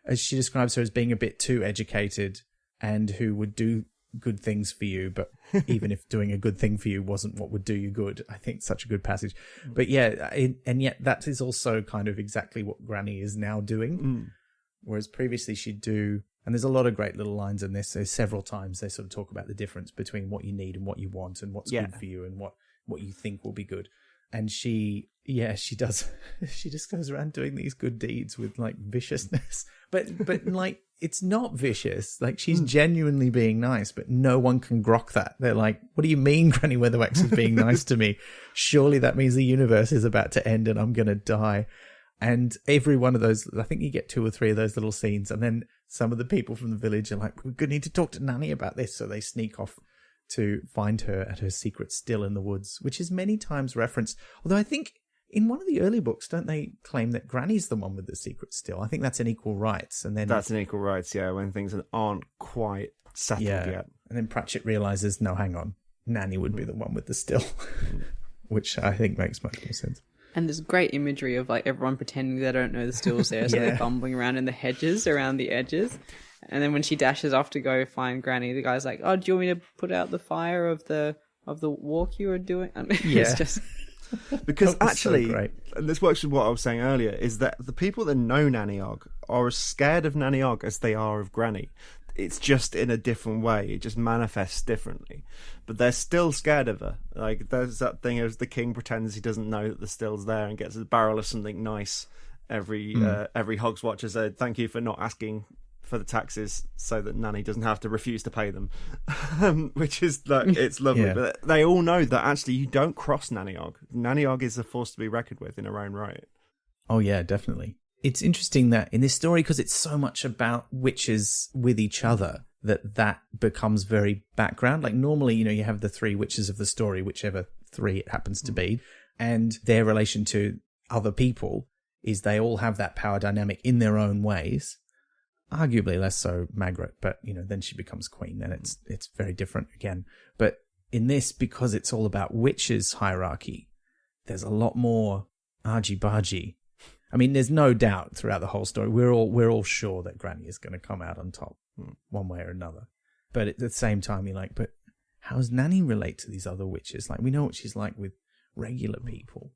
As she describes her as being a bit too educated and who would do good things for you, but even if doing a good thing for you wasn't what would do you good. I think such a good passage. But and yet that is also kind of exactly what Granny is now doing. Whereas previously she'd do, and there's a lot of great little lines in this. There's several times they sort of talk about the difference between what you need and what you want, and what's good for you and what you think will be good. And she does. She just goes around doing these good deeds with like viciousness, but like it's not vicious. Like, she's genuinely being nice, but no one can grok that. They're like, "What do you mean, Granny Weatherwax is being nice to me? Surely that means the universe is about to end and I'm gonna die." And every one of those, I think you get 2 or 3 of those little scenes, and then some of the people from the village are like, "We're gonna need to talk to Nanny about this," so they sneak off to find her at her secret still in the woods, which is many times referenced. Although I think in one of the early books, don't they claim that Granny's the one with the secret still? I think that's in Equal Rights. And then that's in Equal Rights, when things aren't quite settled yet. And then Pratchett realizes, no, hang on, Nanny would be the one with the still, which I think makes much more sense. And there's great imagery of like everyone pretending they don't know the still's there, so they're bumbling around in the hedges around the edges. And then when she dashes off to go find Granny, the guy's like, "Oh, do you want me to put out the fire of the walk you were doing?" I mean, it's just because actually, so great. and this works with what I was saying earlier, is that the people that know Nanny Ogg are as scared of Nanny Ogg as they are of Granny. It's just in a different way. It just manifests differently, but they're still scared of her. Like there's that thing as the king pretends he doesn't know that the still's there and gets a barrel of something nice every Hogs Watcher said, "Thank you for not asking for the taxes so that Nanny doesn't have to refuse to pay them," which is like, it's lovely. Yeah. But they all know that actually you don't cross Nanny Ogg. Nanny Ogg is a force to be reckoned with in her own right. Oh yeah, definitely. It's interesting that in this story, because it's so much about witches with each other, that becomes very background. Like normally, you have the three witches of the story, whichever three it happens to be, and their relation to other people is they all have that power dynamic in their own ways. Arguably less so Margaret, but then she becomes queen, and it's very different again. But in this, because it's all about witches hierarchy, there's a lot more argy-bargy. I mean, there's no doubt throughout the whole story, we're all sure that Granny is going to come out on top one way or another. But at the same time, you're like, but how does Nanny relate to these other witches? Like, we know what she's like with regular people.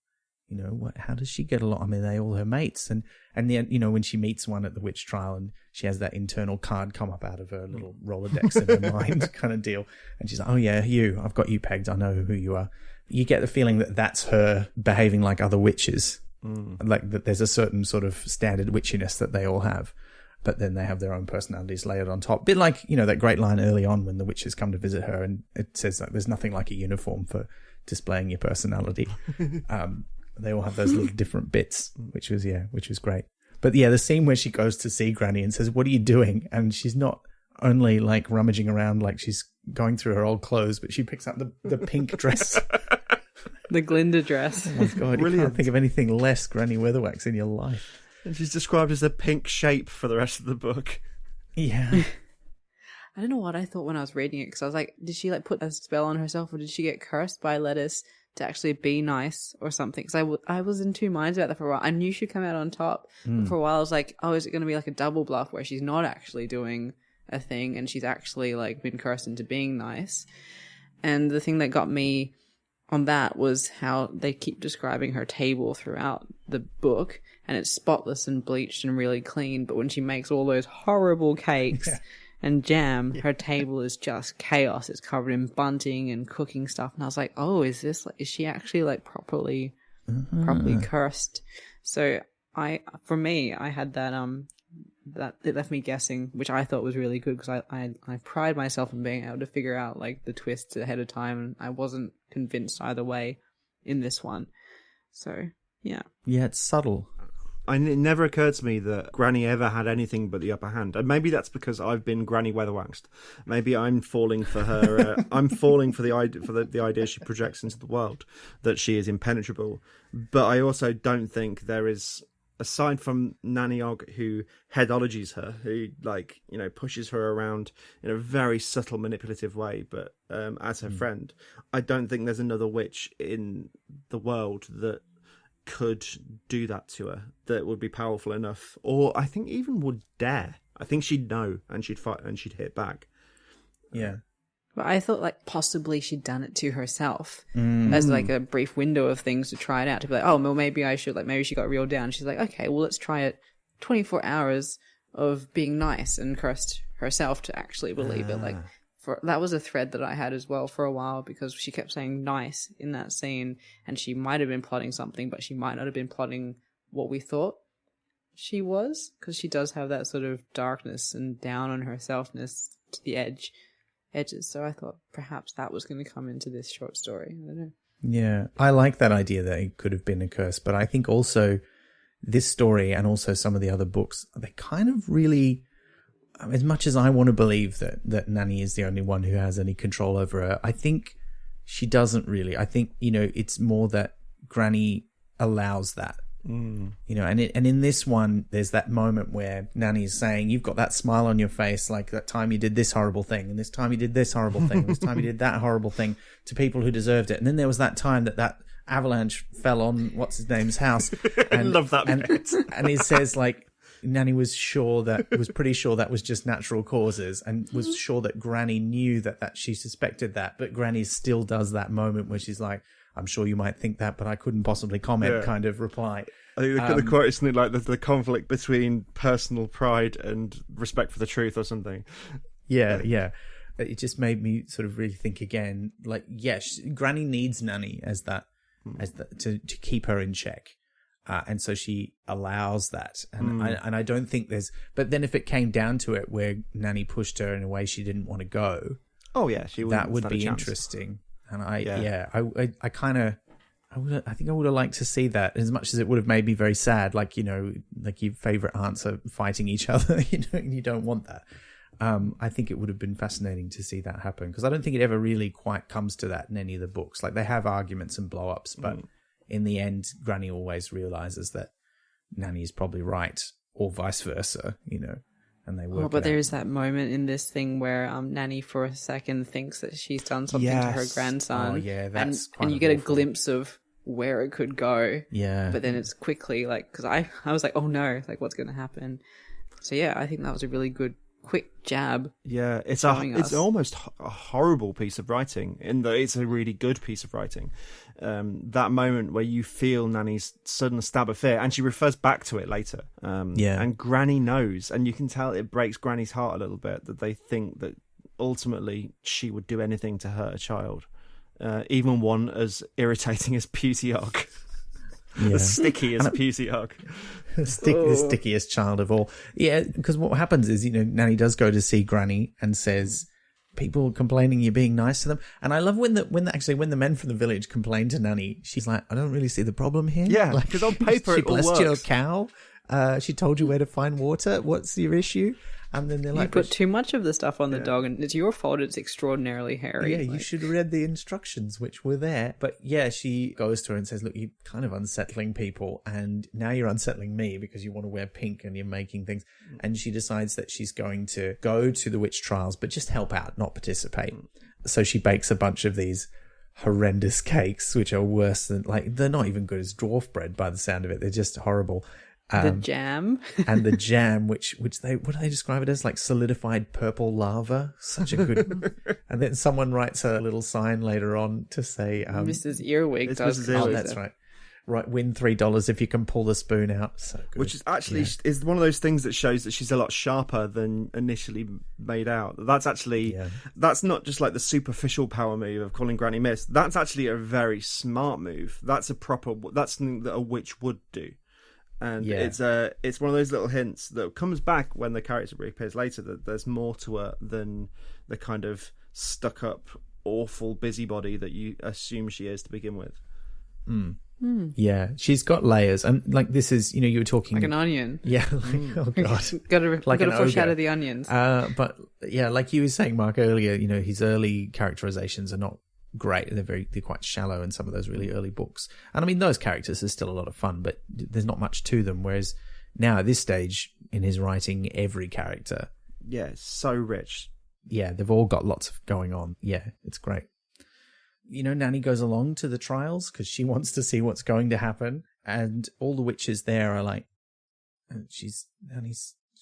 How does she get along? I mean, they all her mates, and then when she meets one at the witch trial, and she has that internal card come up out of her little Rolodex in her mind, kind of deal, and she's like, "Oh yeah, I've got you pegged. I know who you are." You get the feeling that that's her behaving like other witches, like that. There's a certain sort of standard witchiness that they all have, but then they have their own personalities layered on top. Bit like that great line early on when the witches come to visit her, and it says like, "There's nothing like a uniform for displaying your personality." They all have those little different bits, which was great. But yeah, the scene where she goes to see Granny and says, "What are you doing?" And she's not only like rummaging around like she's going through her old clothes, but she picks up the pink dress. the Glinda dress. Oh my God, you can't think of anything less Granny Weatherwax in your life. And she's described as a pink shape for the rest of the book. Yeah. I don't know what I thought when I was reading it, because I was like, did she like put a spell on herself, or did she get cursed by Lettuce to actually be nice or something? Because I was in two minds about that for a while. I knew she'd come out on top. But for a while I was like, oh, is it going to be like a double bluff where she's not actually doing a thing and she's actually like been cursed into being nice? And the thing that got me on that was how they keep describing her table throughout the book, and it's spotless and bleached and really clean, but when she makes all those horrible cakes and jam, her table is just chaos. It's covered in bunting and cooking stuff. And I was like, oh, is she actually like properly cursed? So for me, I had that it left me guessing, which I thought was really good, because I pride myself in being able to figure out like the twists ahead of time, and I wasn't convinced either way in this one. So yeah, it's subtle. It never occurred to me that Granny ever had anything but the upper hand. And maybe that's because I've been Granny Weatherwaxed. Maybe I'm falling for her. I'm falling for the idea she projects into the world, that she is impenetrable. But I also don't think there is, aside from Nanny Ogg, who headologies her, who pushes her around in a very subtle, manipulative way, but as her friend, I don't think there's another witch in the world that could do that to her, that would be powerful enough, or I think even would dare. I think she'd know, and she'd fight, and she'd hit back. Yeah. But I thought like possibly she'd done it to herself as like a brief window of things to try it out, to be like, oh, well, maybe I should, like, maybe she got reeled down. She's like, okay, well, let's try it. 24 hours of being nice and cursed herself to actually believe it. Like, that was a thread that I had as well for a while, because she kept saying nice in that scene, and she might have been plotting something, but she might not have been plotting what we thought she was, because she does have that sort of darkness and down on herselfness to the edges. So I thought perhaps that was going to come into this short story. I don't know. Yeah, I like that idea that it could have been a curse, but I think also this story and also some of the other books, they kind of really, as much as I want to believe that Nanny is the only one who has any control over her, I think she doesn't really. I think, it's more that Granny allows that. And in this one, there's that moment where Nanny's saying, you've got that smile on your face, like that time you did this horrible thing, and this time you did this horrible thing, and this time you did that horrible thing to people who deserved it. And then there was that time that avalanche fell on what's his name's house. And, I love that bit. And he says, like, Nanny was pretty sure that was just natural causes, and was sure that Granny knew that she suspected that, but Granny still does that moment where she's like, I'm sure you might think that, but I couldn't possibly comment kind of reply. I think the quote is something like the conflict between personal pride and respect for the truth or something. Yeah. It just made me sort of really think again, like, Granny needs Nanny as that to keep her in check. And so she allows that. And I don't think but then if it came down to it where Nanny pushed her in a way she didn't want to go. Oh yeah, that would be interesting. And I think I would have liked to see that, as much as it would have made me very sad. Like, like your favorite aunts are fighting each other, you don't want that. I think it would have been fascinating to see that happen, because I don't think it ever really quite comes to that in any of the books. Like, they have arguments and blow-ups, but in the end, Granny always realizes that Nanny is probably right, or vice versa, and they work. But there is that moment in this thing where Nanny for a second thinks that she's done something to her grandson. Oh yeah, that's and you get a glimpse of where it could go. Yeah, but then it's quickly because I was like, oh no, like what's going to happen? So yeah, I think that was a really good quick jab. Yeah, it's almost a horrible piece of writing, in that it's a really good piece of writing. That moment where you feel Nanny's sudden stab of fear, and she refers back to it later. And Granny knows, and you can tell it breaks Granny's heart a little bit that they think that ultimately she would do anything to hurt a child, even one as irritating as Pusey-Ogg. The stickiest Pusey-Ogg. The stickiest child of all. Yeah, because what happens is, Nanny does go to see Granny and says, people complaining you're being nice to them. And I love when the men from the village complain to Nanny, she's like, I don't really see the problem here. Yeah, because on paper she it all blessed works. your cow. She told you where to find water. What's your issue? And then they're like, you put too much of the stuff on the dog, and it's your fault. It's extraordinarily hairy. Yeah, you should have read the instructions, which were there. But yeah, she goes to her and says, look, you're kind of unsettling people, and now you're unsettling me because you want to wear pink and you're making things. And she decides that she's going to go to the witch trials, but just help out, not participate. So she bakes a bunch of these horrendous cakes, which are worse than, they're not even good as dwarf bread by the sound of it. They're just horrible. The jam. And the jam, which what do they describe it as? Like solidified purple lava. Such a good. And then someone writes a little sign later on to say, Mrs. Earwig does. Oh, that's right. Right, win $3 if you can pull the spoon out. So good. Which is actually is one of those things that shows that she's a lot sharper than initially made out. That's actually that's not just like the superficial power move of calling Granny Miss. That's actually a very smart move. That's something that a witch would do. And it's one of those little hints that comes back when the character reappears later, that there's more to her than the kind of stuck up, awful busybody that you assume she is to begin with. Yeah, she's got layers, and this is, you were talking like an onion. Yeah, oh god, got to foreshadow the onions. But yeah, like you were saying, Mark, earlier, his early characterizations are not great. They're quite shallow in some of those really early books. And I mean, those characters are still a lot of fun, but there's not much to them. Whereas now at this stage in his writing, every character, it's so rich. Yeah, they've all got lots of going on. Yeah, it's great. Nanny goes along to the trials because she wants to see what's going to happen, and all the witches there are like,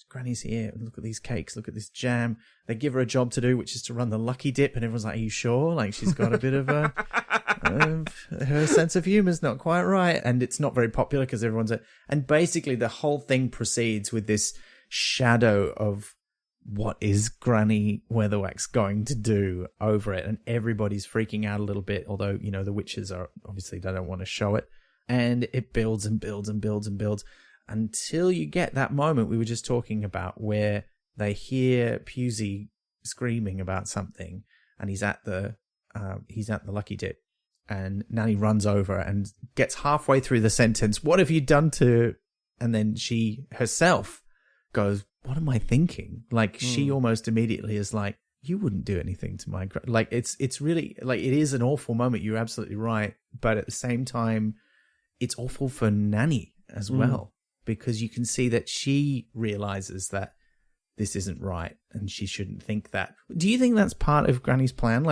Granny's here, look at these cakes, look at this jam. They give her a job to do, which is to run the lucky dip, and everyone's like, are you sure? Like, she's got a bit of a her sense of humor's not quite right, and it's not very popular because and basically the whole thing proceeds with this shadow of what is Granny Weatherwax going to do over it, and everybody's freaking out a little bit, although the witches are obviously, they don't want to show it, and it builds and builds and builds and builds until you get that moment we were just talking about where they hear Pusey screaming about something, and he's at the lucky dip, and Nanny runs over and gets halfway through the sentence, what have you done to, and then she herself goes, what am I thinking? She almost immediately is like, you wouldn't do anything to my it's really it is an awful moment. You're absolutely right, but at the same time it's awful for Nanny as well, because you can see that she realizes that this isn't right and she shouldn't think that. Do you think that's part of Granny's plan?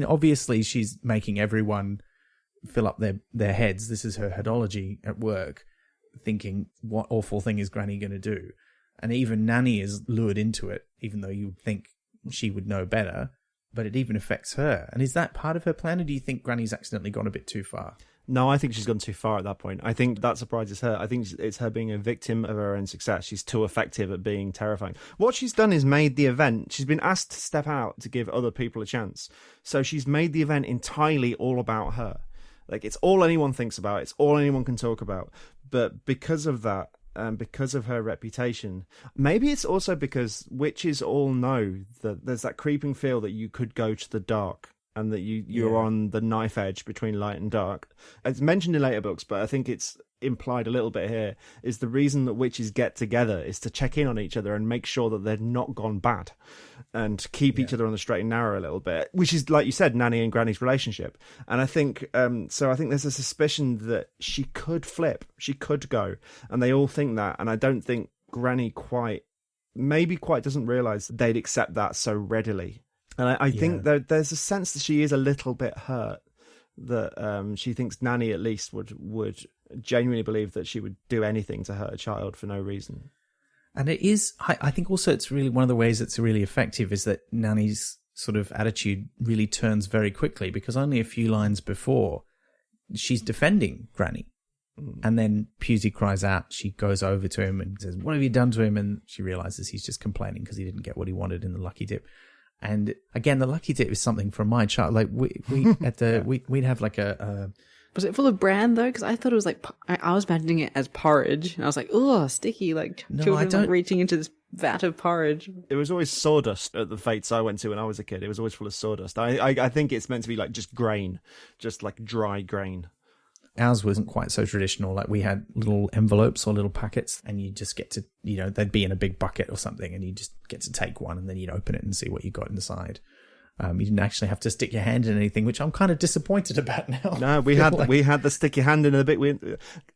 Obviously she's making everyone fill up their heads. This is her headology at work, thinking what awful thing is Granny going to do. And even Nanny is lured into it, even though you would think she would know better, but it even affects her. And is that part of her plan, or do you think Granny's accidentally gone a bit too far? No, I think she's gone too far at that point. I think that surprises her. I think it's her being a victim of her own success. She's too effective at being terrifying. What she's done is made the event. She's been asked to step out to give other people a chance. So she's made the event entirely all about her. Like, it's all anyone thinks about. It's all anyone can talk about. But because of that, and because of her reputation, maybe it's also because witches all know that there's that creeping feel that you could go to the dark, and that you're on the knife edge between light and dark. It's mentioned in later books, but I think it's implied a little bit here, is the reason that witches get together is to check in on each other and make sure that they're not gone bad, and keep each other on the straight and narrow a little bit, which is, like you said, Nanny and Granny's relationship. And I think, so I think there's a suspicion that she could flip, she could go, and they all think that, and I don't think Granny quite doesn't realise they'd accept that so readily. And I think that there's a sense that she is a little bit hurt, that she thinks Nanny at least would genuinely believe that she would do anything to hurt a child for no reason. And it is, I think also it's really one of the ways it's really effective is that Nanny's sort of attitude really turns very quickly, because only a few lines before she's defending Granny. And then Pusey cries out, she goes over to him and says, "What have you done to him?" And she realizes he's just complaining because he didn't get what he wanted in the lucky dip. And again, the lucky dip is something from my child. Like we'd have like a Was it full of bran though? Because I thought it was like I was imagining it as porridge, and I was like, oh, sticky, like children like reaching into this vat of porridge. It was always sawdust at the fetes I went to when I was a kid. It was always full of sawdust. I think it's meant to be like just grain, just like dry grain. Ours wasn't quite so traditional. Like we had little envelopes or little packets, and you just get to, they'd be in a big bucket or something, and you just get to take one, and then you'd open it and see what you got inside. You didn't actually have to stick your hand in anything, which I'm kind of disappointed about now. No, we had the stick your hand in a bit,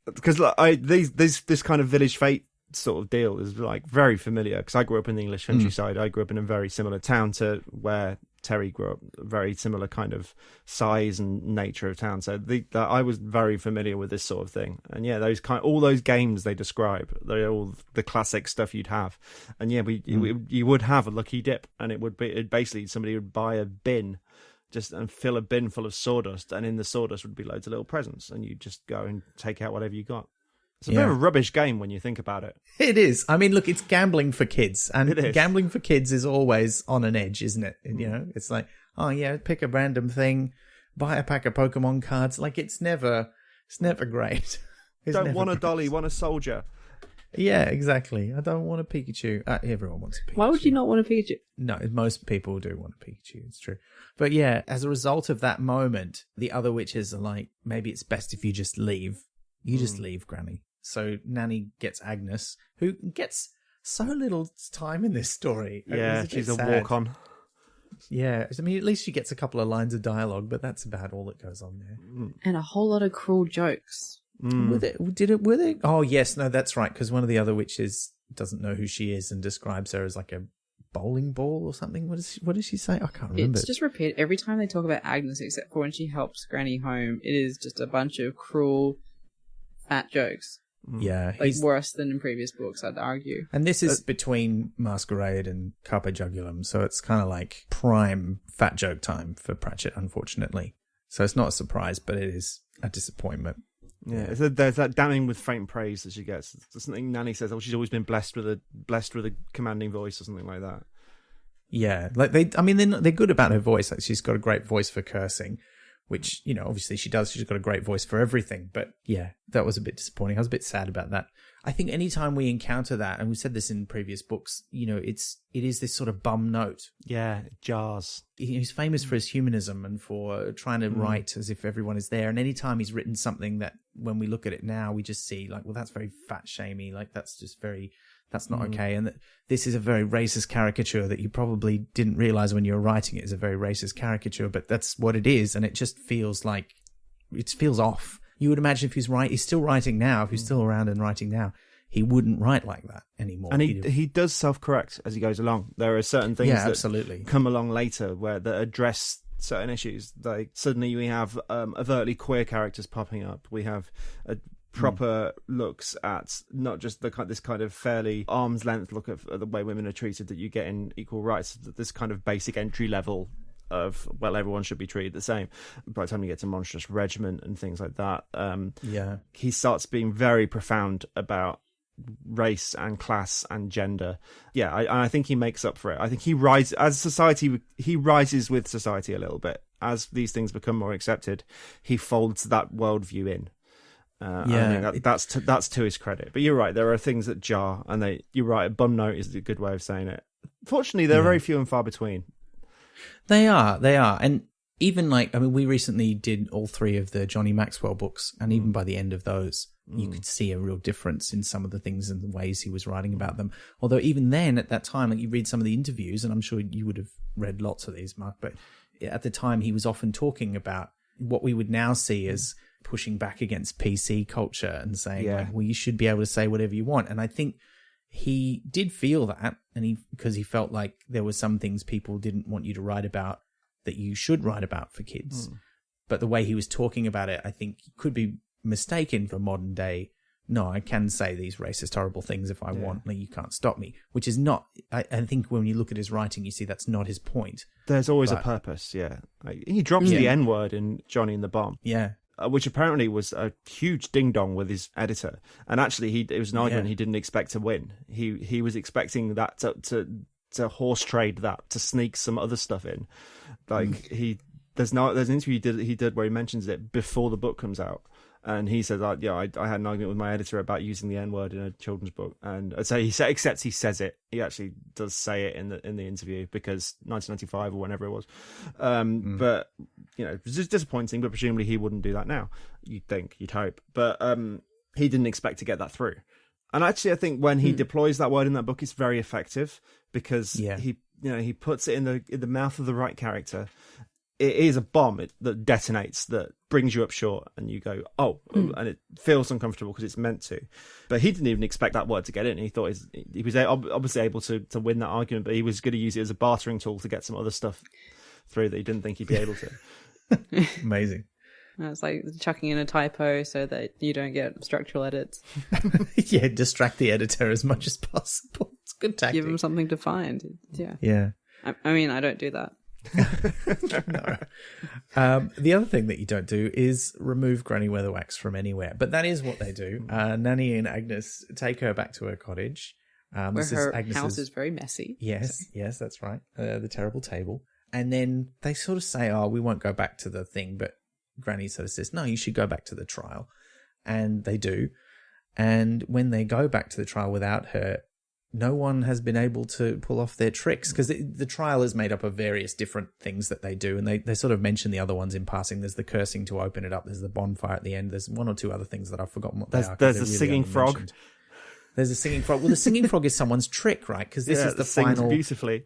because this kind of village fete sort of deal is like very familiar, because I grew up in the English countryside. I grew up in a very similar town to where Terry grew up, a very similar kind of size and nature of town. So I was very familiar with this sort of thing. And yeah, all those games they describe, they're all the classic stuff you'd have. And yeah, you would have a lucky dip, and it basically somebody would buy a bin and fill a bin full of sawdust, and in the sawdust would be loads of little presents, and you just go and take out whatever you got. It's a bit of a rubbish game when you think about it. It is. I mean, look, it's gambling for kids, and gambling for kids is always on an edge, isn't it? It's like, oh yeah, pick a random thing, buy a pack of Pokemon cards. Like it's never great. Don't want a dolly, want a soldier. Yeah, exactly. I don't want a Pikachu. Everyone wants a Pikachu. Why would you not want a Pikachu? No, most people do want a Pikachu. It's true. But yeah, as a result of that moment, the other witches are like, maybe it's best if you just leave. You just leave, Granny. So Nanny gets Agnes, who gets so little time in this story. Yeah, she's a walk-on. Yeah, I mean, at least she gets a couple of lines of dialogue, but that's about all that goes on there. And a whole lot of cruel jokes. Were they? Oh, yes, no, that's right, because one of the other witches doesn't know who she is and describes her as like a bowling ball or something. What does she say? I can't remember. It's just repeated every time they talk about Agnes, except for when she helps Granny home. It is just a bunch of cruel, fat jokes. Yeah. Like worse than in previous books, I'd argue. And this is between Masquerade and Carpe Jugulum, so it's kind of like prime fat joke time for Pratchett, unfortunately. So it's not a surprise, but it is a disappointment. Yeah, there's that damning with faint praise that she gets. There's something Nanny says, she's always been blessed with a commanding voice or something like that. Yeah, like they're good about her voice. Like she's got a great voice for cursing, which, obviously she does. She's got a great voice for everything. But yeah, that was a bit disappointing. I was a bit sad about that. I think anytime we encounter that, and we said this in previous books, it is this sort of bum note. Yeah, it jars. He's famous for his humanism and for trying to write as if everyone is there. And anytime he's written something that when we look at it now, we just see like, well, that's very fat shamey. Like that's not okay. And this is a very racist caricature that you probably didn't realize when you were writing it is a very racist caricature, but that's what it is. And it just feels like it feels off. You would imagine if he's still writing now, if he's still around and writing now, he wouldn't write like that anymore. And he does self-correct as he goes along. There are certain things that absolutely come along later that address certain issues. Like suddenly we have overtly queer characters popping up. We have proper looks at not just this kind of fairly arm's length look at the way women are treated that you get in Equal Rights, this kind of basic entry level of, well, everyone should be treated the same. By the time you get to Monstrous Regiment and things like that, he starts being very profound about race and class and gender. I think he makes up for it. I think he rises with society a little bit. As these things become more accepted, he folds that worldview in. I think that's to his credit. But you're right, there are things that jar, and you're right, a bum note is a good way of saying it. Fortunately, they're very few and far between. They are. And even we recently did all 3 of the Johnny Maxwell books, and even by the end of those, you could see a real difference in some of the things and the ways he was writing about them. Although even then, at that time, you read some of the interviews, and I'm sure you would have read lots of these, Mark, but at the time he was often talking about what we would now see as pushing back against PC culture and saying, you should be able to say whatever you want. And I think he did feel that, and because he felt like there were some things people didn't want you to write about that you should write about for kids. But the way he was talking about it, I think could be mistaken for modern day. No, I can say these racist, horrible things if I want. You can't stop me. Which is not. I think when you look at his writing, you see that's not his point. There's always a purpose. He drops the N word in Johnny and the Bomb. Which apparently was a huge ding dong with his editor, and actually it was an argument he didn't expect to win. He was expecting that to horse trade that, to sneak some other stuff in. There's an interview he did where he mentions it before the book comes out. And he said, I had an argument with my editor about using the N-word in a children's book. And so he says it. He actually does say it in the interview, because 1995 or whenever it was. But, it was just disappointing, but presumably he wouldn't do that now. You'd hope. But he didn't expect to get that through. And actually, I think when he deploys that word in that book, it's very effective, because he puts it in the mouth of the right character. It is a bomb that detonates, that brings you up short, and you go, and it feels uncomfortable because it's meant to. But he didn't even expect that word to get in. He thought he was obviously able to win that argument, but he was going to use it as a bartering tool to get some other stuff through that he didn't think he'd be able to. Amazing. It's like chucking in a typo so that you don't get structural edits. Distract the editor as much as possible. It's a good tactic. Give him something to find. Yeah. I mean, I don't do that. No. The other thing that you don't do is remove Granny Weatherwax from anywhere, but that is what they do. Nanny and Agnes take her back to her cottage, where her house is very messy. Yes, that's right. The terrible table, and then they sort of say, we won't go back to the thing, but Granny sort of says, no, you should go back to the trial, and they do. And when they go back to the trial without her, no one has been able to pull off their tricks, because the trial is made up of various different things that they do, and they sort of mention the other ones in passing. There's the cursing to open it up. There's the bonfire at the end. There's 1 or 2 other things that I've forgotten what they are. There's a singing frog. Mentioned. There's a singing frog. Well, the singing frog is someone's trick, right? Because this is the final beautifully.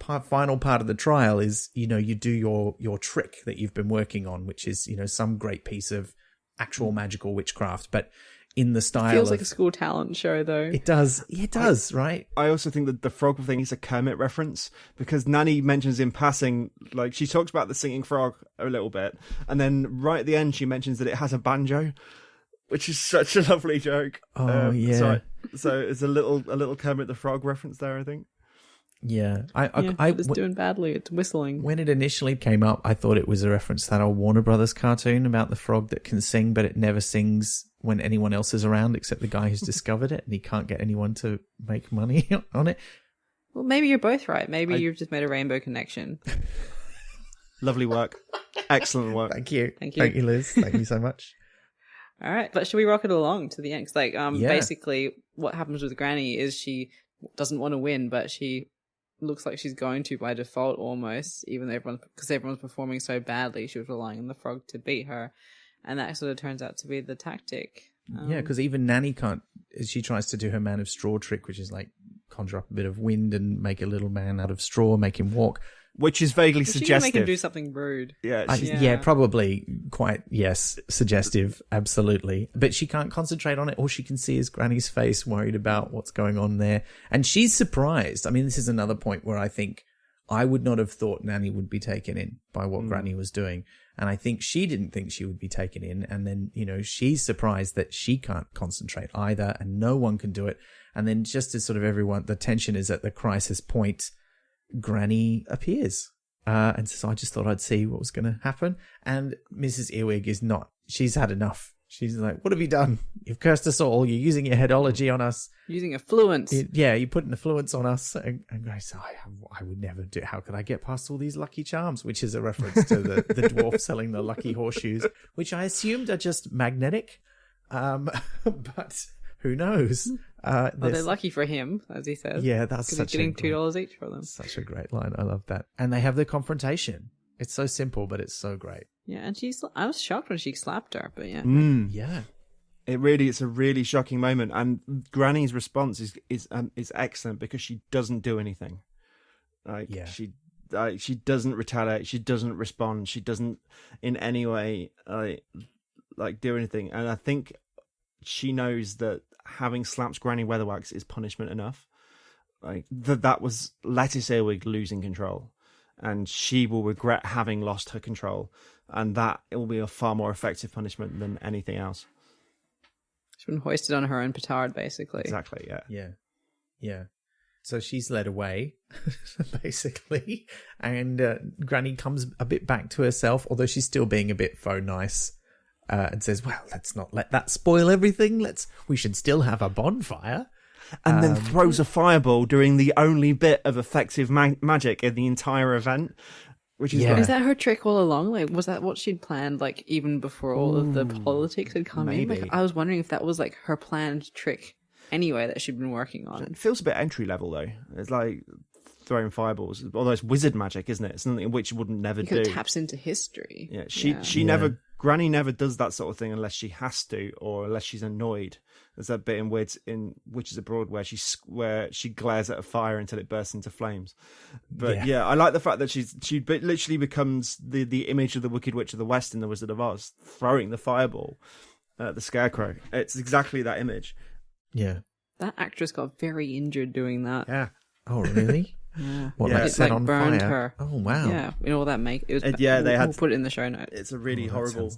Final part of the trial is, you do your trick that you've been working on, which is, some great piece of actual magical witchcraft, but in the style feels like a school talent show, though. It does. It does, right? I also think that the frog thing is a Kermit reference, because Nanny mentions in passing, she talks about the singing frog a little bit, and then right at the end she mentions that it has a banjo, which is such a lovely joke. So it's a little Kermit the Frog reference there, I think. Yeah, it's doing badly. It's whistling. When it initially came up, I thought it was a reference to that old Warner Brothers cartoon about the frog that can sing, but it never sings when anyone else is around except the guy who's discovered it, and he can't get anyone to make money on it. Well, maybe you're both right. Maybe you've just made a rainbow connection. Lovely work. Excellent work. Thank you. Thank you, Liz. Thank you so much. All right, but should we rock it along to the end? 'Cause, basically what happens with Granny is she doesn't want to win, but she looks like she's going to by default almost, even though everyone's performing so badly. She was relying on the frog to beat her, and that sort of turns out to be the tactic. Because even Nanny can't. She tries to do her man of straw trick, which is conjure up a bit of wind and make a little man out of straw, make him walk. Which is vaguely suggestive. She can make him do something rude. Yeah, probably quite, yes, suggestive, absolutely. But she can't concentrate on it. All she can see is Granny's face, worried about what's going on there. And she's surprised. I mean, this is another point where I think I would not have thought Nanny would be taken in by what Granny was doing. And I think she didn't think she would be taken in. And then, she's surprised that she can't concentrate either and no one can do it. And then just as sort of everyone, the tension is at the crisis point, Granny appears. And so I just thought I'd see what was going to happen. And Mrs. Earwig is not. She's had enough. She's like, what have you done? You've cursed us all. You're using your headology on us. Using affluence. You're putting affluence on us. And Granny's like, I would never do it. How could I get past all these lucky charms? Which is a reference to the dwarf selling the lucky horseshoes, which I assumed are just magnetic. But who knows? Well, they're lucky for him, as he says. Yeah, that's such he's getting $2 each for them. Such a great line. I love that. And they have the confrontation. It's so simple, but it's so great. Yeah, and I was shocked when she slapped her, but yeah. Yeah. It's a really shocking moment, and Granny's response is excellent because she doesn't do anything. She doesn't retaliate. She doesn't respond. She doesn't in any way do anything. And I think she knows that having slapped Granny Weatherwax is punishment enough. That was Lettuce Earwig losing control, and she will regret having lost her control, and that it will be a far more effective punishment than anything else. She's been hoisted on her own petard, basically. Exactly, yeah. Yeah. So she's led away, basically, and Granny comes a bit back to herself, although she's still being a bit faux nice, and says, well, let's not let that spoil everything. We should still have a bonfire. And then throws a fireball during the only bit of effective magic in the entire event. Which is Is that her trick all along? Was that what she'd planned, even before all of the politics had come in? I was wondering if that was her planned trick anyway that she'd been working on. It feels a bit entry level though. It's like throwing fireballs, although it's wizard magic, isn't it? It's something which you wouldn't never do. It taps into history. Yeah, Granny never does that sort of thing unless she has to, or unless she's annoyed. There's that bit in Witches Abroad where she glares at a fire until it bursts into flames. But yeah, I like the fact that she literally becomes the image of the Wicked Witch of the West in The Wizard of Oz, throwing the fireball at the Scarecrow. It's exactly that image. Yeah. That actress got very injured doing that. Yeah. Oh, really? Yeah. What, set on burned fire? her. Oh, wow. Yeah, all that make. It was. We'll put it in the show notes. It's a really horrible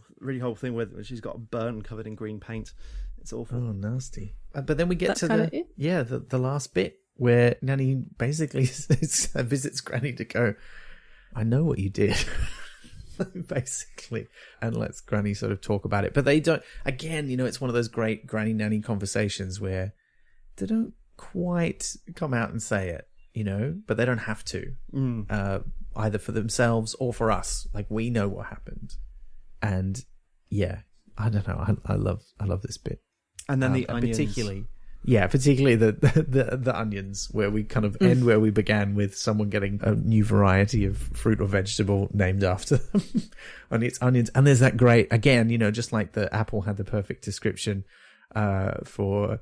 thing where she's got a burn covered in green paint. It's awful. Oh, nasty. But then we get That's to the last bit where Nanny basically visits Granny to go, I know what you did. Basically, and lets Granny sort of talk about it. But they don't, again, it's one of those great Granny Nanny conversations where they don't quite come out and say it, but they don't have to, either for themselves or for us. We know what happened. And yeah, I don't know. I love this bit. And then the onions. Particularly the onions, where we kind of end where we began, with someone getting a new variety of fruit or vegetable named after them. And it's onions. And there's that great, again, just like the apple had the perfect description for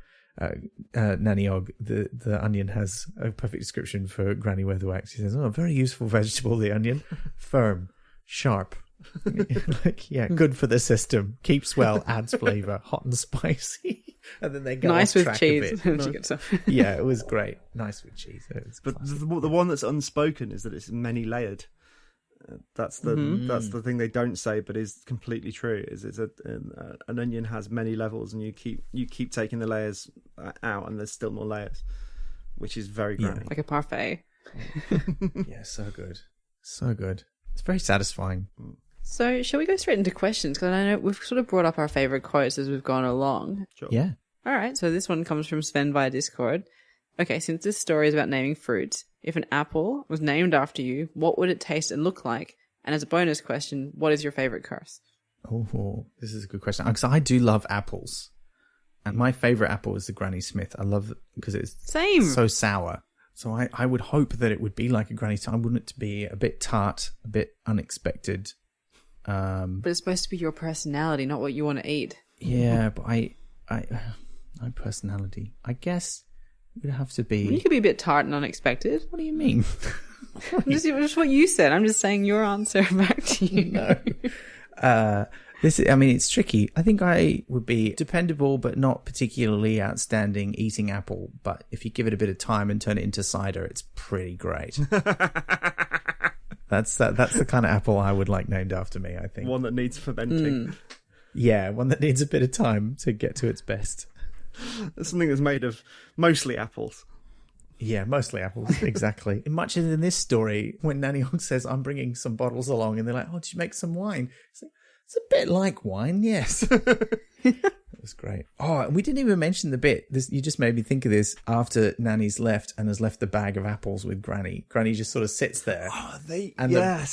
Nanny Og, the onion has a perfect description for Granny Weatherwax. She says, very useful vegetable, the onion. Firm, sharp. Good for the system, keeps well, adds flavour, hot and spicy. And then they go nice off with track cheese. a bit. Yeah, it was great. Nice with cheese. But the one that's unspoken is that it's many layered. That's the thing they don't say, but is completely true. Is an onion has many levels, and you keep taking the layers out, and there's still more layers, which is very Granny. Like a parfait. Yeah, so good. It's very satisfying. So, shall we go straight into questions? Because I know we've sort of brought up our favourite quotes as we've gone along. Sure. Yeah. All right, so this one comes from Sven via Discord. Okay, since this story is about naming fruits, if an apple was named after you, what would it taste and look like? And as a bonus question, what is your favourite curse? Oh, this is a good question. Because I do love apples. And my favourite apple is the Granny Smith. I love it because it's so sour. So I would hope that it would be like a Granny Smith. I want it to be a bit tart, a bit unexpected. But it's supposed to be your personality, not what you want to eat. Yeah, but I personality. I guess it would have to be. You could be a bit tart and unexpected. What do you mean? Just what you said. I'm just saying your answer back to you. No. It's tricky. I think I would be dependable, but not particularly outstanding eating apple. But if you give it a bit of time and turn it into cider, it's pretty great. That's the kind of apple I would like named after me, I think. One that needs fermenting. Yeah, one that needs a bit of time to get to its best. Something that's made of mostly apples. Yeah, mostly apples, exactly. Much as in this story, when Nanny Ogg says, I'm bringing some bottles along, and they're like, oh, did you make some wine? It's like, it's a bit like wine, yes. That was great. Oh, and we didn't even mention the bit. You just made me think of this after Nanny's left and has left the bag of apples with Granny. Granny just sort of sits there. Oh, the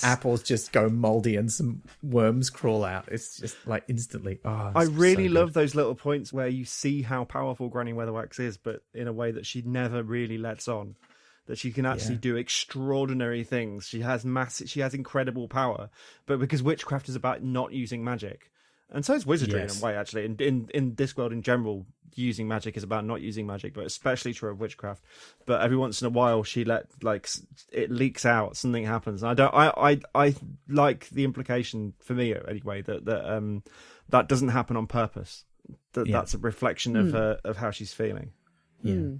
apples just go mouldy and some worms crawl out. It's just like instantly. Oh, I really love those little points where you see how powerful Granny Weatherwax is, but in a way that she never really lets on. That she can actually do extraordinary things. She has incredible power, but because witchcraft is about not using magic, and so is wizardry in a way. Actually, in Discworld in general, using magic is about not using magic, but especially true of witchcraft. But every once in a while, it leaks out, something happens. And I like the implication for me anyway that doesn't happen on purpose. That's a reflection of how she's feeling. Yeah.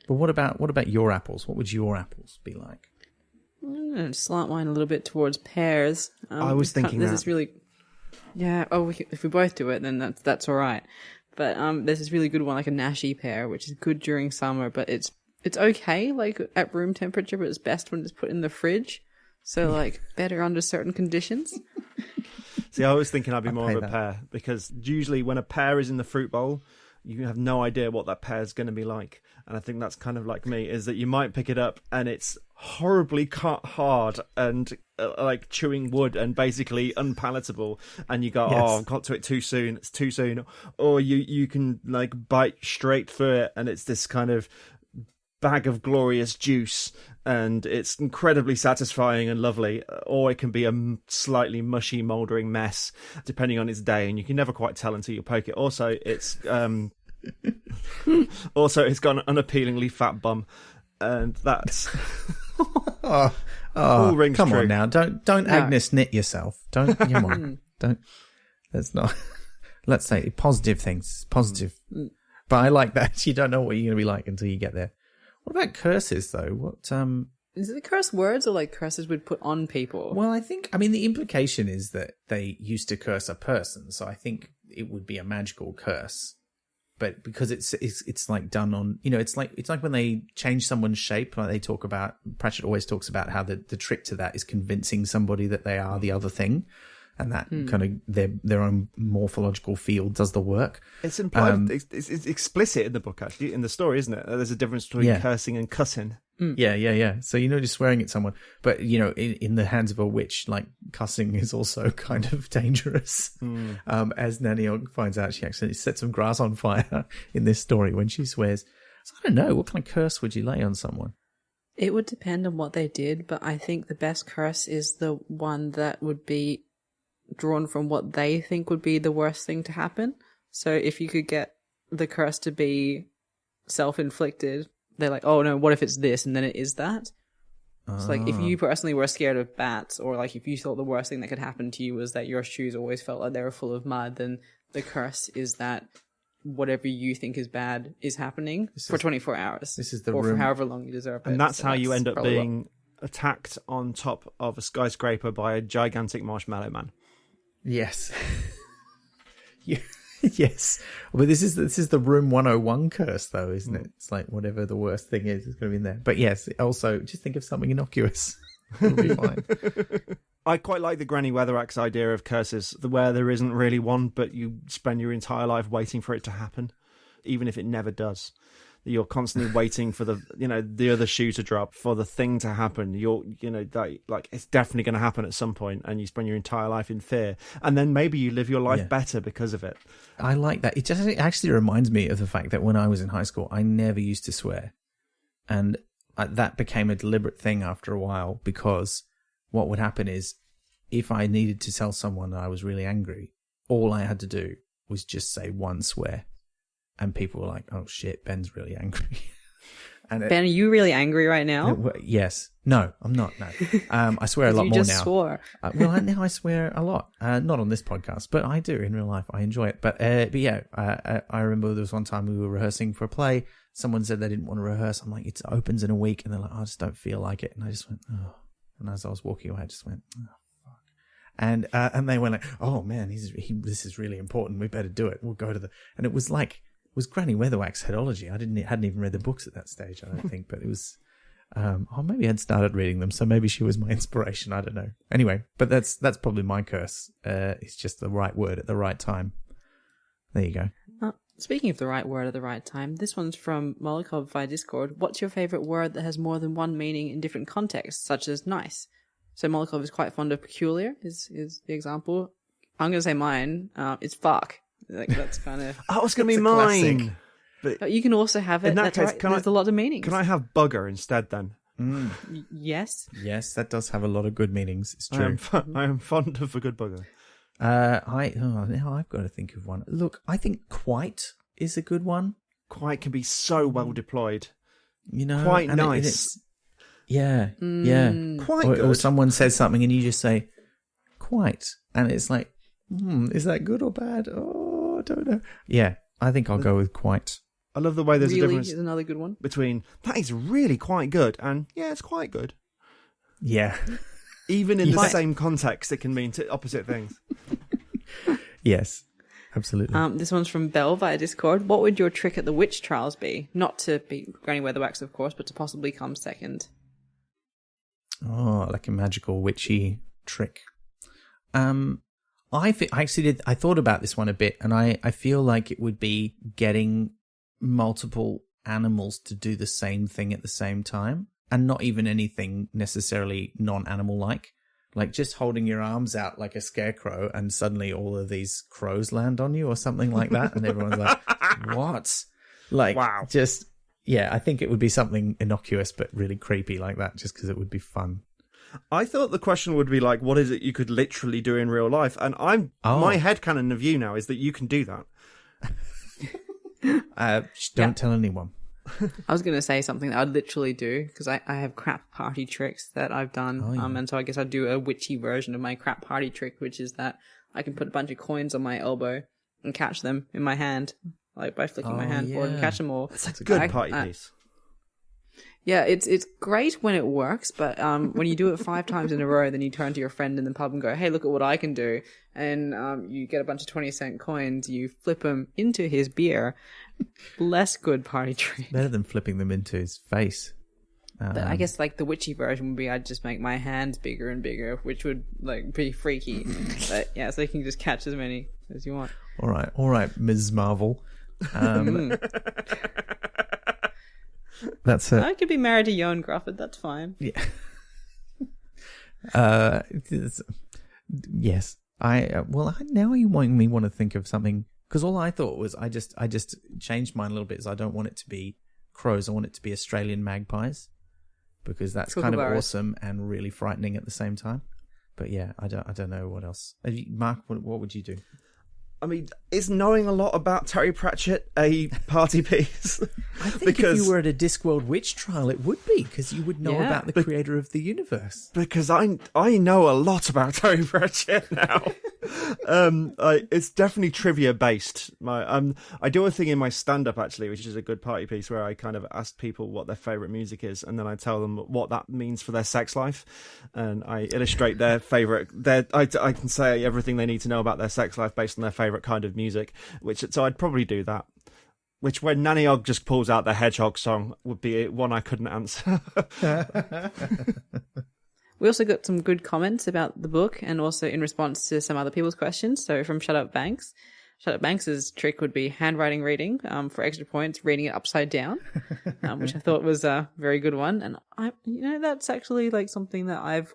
But what about your apples? What would your apples be like? I'm going to slant mine a little bit towards pears. I was thinking this is really, yeah. Oh, if we both do it, then that's all right. But there's this really good one, like a Nashi pear, which is good during summer, but it's okay, like at room temperature, but it's best when it's put in the fridge. So like better under certain conditions. See, I was thinking I'd be more of a pear, because usually when a pear is in the fruit bowl, you have no idea what that pear is going to be like. And I think that's kind of like me, is that you might pick it up and it's horribly cut hard and like chewing wood and basically unpalatable. And you go, oh, I've got to it too soon. It's too soon. Or you can like bite straight through it and it's this kind of bag of glorious juice and it's incredibly satisfying and lovely. Or it can be a slightly mushy, mouldering mess, depending on its day. And you can never quite tell until you poke it. Also, it's got an unappealingly fat bum, and that's all rings come true. on now, don't Agnes knit yourself. Don't come on, don't. That's not. Let's say positive things, positive. But I like that you don't know what you're going to be like until you get there. What about curses though? What is it the curse words or like curses we'd put on people? Well, I mean the implication is that they used to curse a person, so I think it would be a magical curse. But because it's like done on, it's like when they change someone's shape, like they talk about, Pratchett always talks about how the trick to that is convincing somebody that they are the other thing. And that kind of their own morphological field does the work. It's implied, it's explicit in the book, actually, in the story, isn't it? There's a difference between cursing and cussing. Yeah. So just swearing at someone, but in the hands of a witch, like cussing is also kind of dangerous. As Nanny Ogg finds out, she actually sets some grass on fire in this story when she swears. So I don't know, what kind of curse would you lay on someone? It would depend on what they did, but I think the best curse is the one that would be drawn from what they think would be the worst thing to happen. So if you could get the curse to be self-inflicted, they're like, oh no, what if it's this? And then it is that. It's like if you personally were scared of bats, or like if you thought the worst thing that could happen to you was that your shoes always felt like they were full of mud, then the curse is that whatever you think is bad is happening for 24 hours. This is the or room. for however long you deserve it. And that's how you end up being attacked on top of a skyscraper by a gigantic marshmallow man. Yes. Yes. But this is the room 101 curse though, isn't it? It's like whatever the worst thing is going to be in there. But yes, also just think of something innocuous. It'll be fine. I quite like the Granny Weatherwax idea of curses, where there isn't really one, but you spend your entire life waiting for it to happen, even if it never does. You're constantly waiting for the other shoe to drop, for the thing to happen. It's definitely going to happen at some point, and you spend your entire life in fear, and then maybe you live your life better because of it. I like that. It actually reminds me of the fact that when I was in high school, I never used to swear, and that became a deliberate thing after a while, because what would happen is if I needed to tell someone that I was really angry, all I had to do was just say one swear. And people were like, oh shit, Ben's really angry. And Ben, are you really angry right now? Yes. No, I'm not. No. I swear a lot you more just now. swore. Now I swear a lot. Not on this podcast, but I do in real life. I enjoy it. But yeah, I remember there was one time we were rehearsing for a play. Someone said they didn't want to rehearse. I'm like, it opens in a week. And they're like, I just don't feel like it. And I just went, oh. And as I was walking away, I just went, oh, fuck. And they went like, oh man, this is really important. We better do it. We'll go to and it was like, was Granny Weatherwax headology. I hadn't even read the books at that stage, I don't think, but it was, maybe I'd started reading them, so maybe she was my inspiration, I don't know. Anyway, but that's probably my curse. It's just the right word at the right time. There you go. Speaking of the right word at the right time, this one's from Molokov via Discord. What's your favourite word that has more than one meaning in different contexts, such as nice? So Molokov is quite fond of peculiar, is the example. I'm going to say mine. It's fuck. Like, that's kind of... Oh, it's going to be mine. But you can also have it. In that case, right. There's a lot of meanings. Can I have bugger instead then? Yes. Yes, that does have a lot of good meanings. It's true. I am fond of a good bugger. Now I've got to think of one. Look, I think quite is a good one. Quite can be so well deployed. You know, quite nice. Yeah. Quite or, good. Or someone says something and you just say, quite. And it's like, is that good or bad? Oh, I don't know. Yeah, I think I'll go with quite. I love the way there's really a difference is another good one. between that is really quite good and yeah, it's quite good. Yeah. Even in the same context, it can mean opposite things. Yes, absolutely. This one's from Belle via Discord. What would your trick at the witch trials be? Not to be Granny Weatherwax, of course, but to possibly come second. Oh, like a magical witchy trick. I thought about this one a bit, and I feel like it would be getting multiple animals to do the same thing at the same time, and not even anything necessarily non-animal like just holding your arms out like a scarecrow, and suddenly all of these crows land on you or something like that, and everyone's like, "What?" Like, wow. Just I think it would be something innocuous but really creepy like that, just because it would be fun. I thought the question would be like, what is it you could literally do in real life? And my headcanon of you now is that you can do that. Don't tell anyone. I was going to say something that I'd literally do, because I have crap party tricks that I've done. Oh, yeah. And so I guess I'd do a witchy version of my crap party trick, which is that I can put a bunch of coins on my elbow and catch them in my hand, like by flicking my hand forward and catch them all. It's a good party piece. Yeah, it's great when it works, but when you do it 5 times in a row, then you turn to your friend in the pub and go, hey, look at what I can do. And you get a bunch of 20-cent coins, you flip them into his beer. Less good party trick. Better than flipping them into his face. But I guess like the witchy version would be I'd just make my hands bigger and bigger, which would like be freaky. But yeah, so you can just catch as many as you want. All right, Ms. Marvel. That's it. I could be married to Joan Grufford. That's fine. Yeah. Yes. Now you want to think of something, because all I thought was I just changed mine a little bit. Is I don't want it to be crows. I want it to be Australian magpies, because that's kind of awesome and really frightening at the same time. But yeah, I don't know what else. Mark, what would you do? I mean, is knowing a lot about Terry Pratchett a party piece? I think if you were at a Discworld witch trial, it would be, because you would know about the creator of the universe. Because I know a lot about Terry Pratchett now. It's definitely trivia based. I do a thing in my stand-up actually, which is a good party piece, where I kind of ask people what their favourite music is, and then I tell them what that means for their sex life, and I illustrate their favourite. I can say everything they need to know about their sex life based on their favourite kind of music, so I'd probably do that. Which, when Nanny Ogg just pulls out the Hedgehog song, would be one I couldn't answer. We also got some good comments about the book, and also in response to some other people's questions. So from Shut Up Banks. Shut Up Banks' trick would be handwriting reading, for extra points, reading it upside down, which I thought was a very good one. And that's actually like something that I've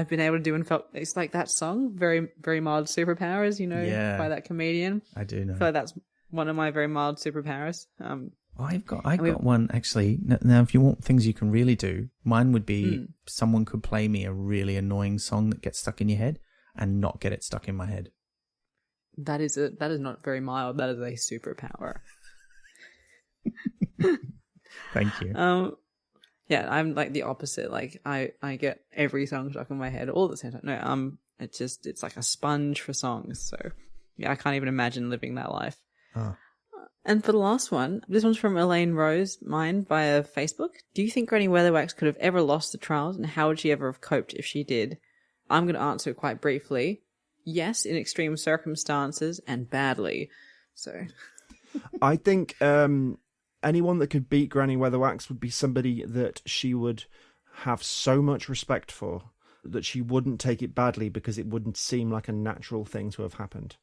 been able to do and felt it's like that song, Very, Very Mild Superpowers, by that comedian. I do know. I feel like that's one of my very mild superpowers. I've got one actually. Now, if you want things you can really do, mine would be someone could play me a really annoying song that gets stuck in your head and not get it stuck in my head. That is not very mild. That is a superpower. Thank you. Yeah, I'm like the opposite. Like I get every song stuck in my head all at the same time. No, it's like a sponge for songs. So yeah, I can't even imagine living that life. Oh. And for the last one, this one's from Elaine Rose, mine via Facebook. Do you think Granny Weatherwax could have ever lost the trials, and how would she ever have coped if she did? I'm going to answer it quite briefly. Yes, in extreme circumstances, and badly. So, I think anyone that could beat Granny Weatherwax would be somebody that she would have so much respect for that she wouldn't take it badly because it wouldn't seem like a natural thing to have happened.